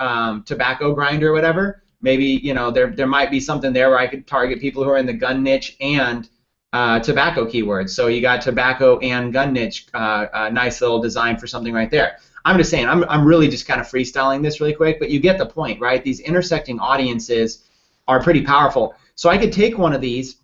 tobacco grinder or whatever. Maybe, there might be something there where I could target people who are in the gun niche and tobacco keywords. So you got tobacco and gun niche, a nice little design for something right there. I'm just saying, I'm really just kind of freestyling this really quick, but you get the point, right? These intersecting audiences are pretty powerful. So I could take one of these,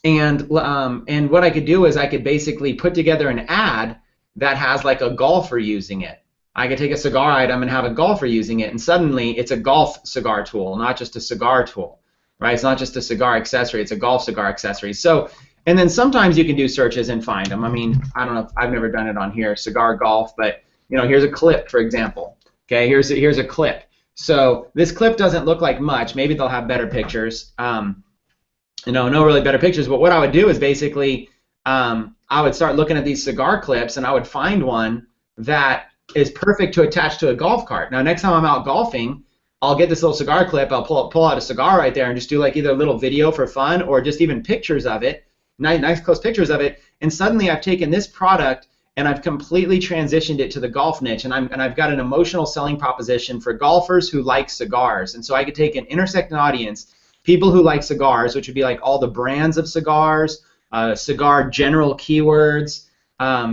and what I could do is I could basically put together an ad that has like a golfer using it. I could take a cigar item and have a golfer using it, and suddenly it's a golf cigar tool, not just a cigar tool, right? It's not just a cigar accessory, it's a golf cigar accessory. So, and then sometimes you can do searches and find them. I mean, I don't know, I've never done it on here, cigar golf, but here's a clip, for example. Okay, here's a clip. So this clip doesn't look like much. Maybe they'll have better pictures. No really better pictures, but what I would do is basically I would start looking at these cigar clips, and I would find one that is perfect to attach to a golf cart. Now, next time I'm out golfing, I'll get this little cigar clip, I'll pull out a cigar right there and just do like either a little video for fun or just even pictures of it, nice close pictures of it, and suddenly I've taken this product and I've completely transitioned it to the golf niche, and I've got an emotional selling proposition for golfers who like cigars. And so I could take an intersecting audience, people who like cigars, which would be like all the brands of cigars, cigar general keywords,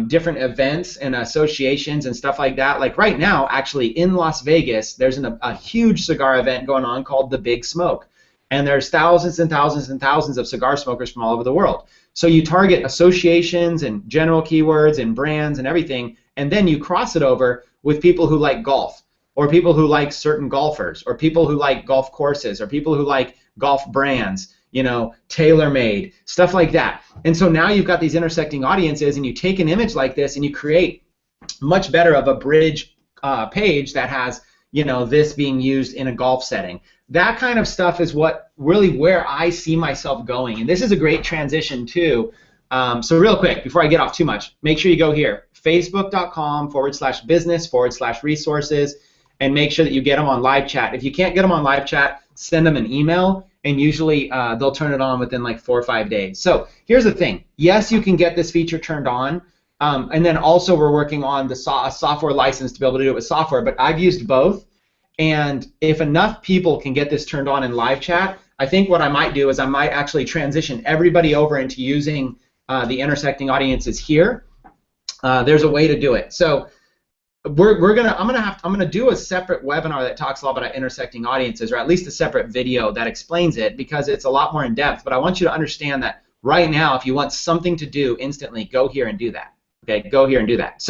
different events and associations and stuff like that. Like right now, actually in Las Vegas, there's a huge cigar event going on called the Big Smoke, and there's thousands and thousands and thousands of cigar smokers from all over the world. So you target associations and general keywords and brands and everything, and then you cross it over with people who like golf, or people who like certain golfers, or people who like golf courses, or people who like golf brands, tailor-made, stuff like that. And so now you've got these intersecting audiences, and you take an image like this and you create much better of a bridge page that has, this being used in a golf setting. That kind of stuff is where I see myself going. And this is a great transition too. So real quick, before I get off too much, make sure you go here, facebook.com/business/resources, and make sure that you get them on live chat. If you can't get them on live chat, send them an email, and usually they'll turn it on within like 4 or 5 days. So here's the thing. Yes, you can get this feature turned on, and then also we're working on the software license to be able to do it with software, but I've used both. And if enough people can get this turned on in live chat, I think what I might do is I might actually transition everybody over into using the intersecting audiences here. There's a way to do it. So I'm gonna do a separate webinar that talks a lot about intersecting audiences, or at least a separate video that explains it, because it's a lot more in depth. But I want you to understand that right now, if you want something to do instantly, go here and do that. Okay, go here and do that. So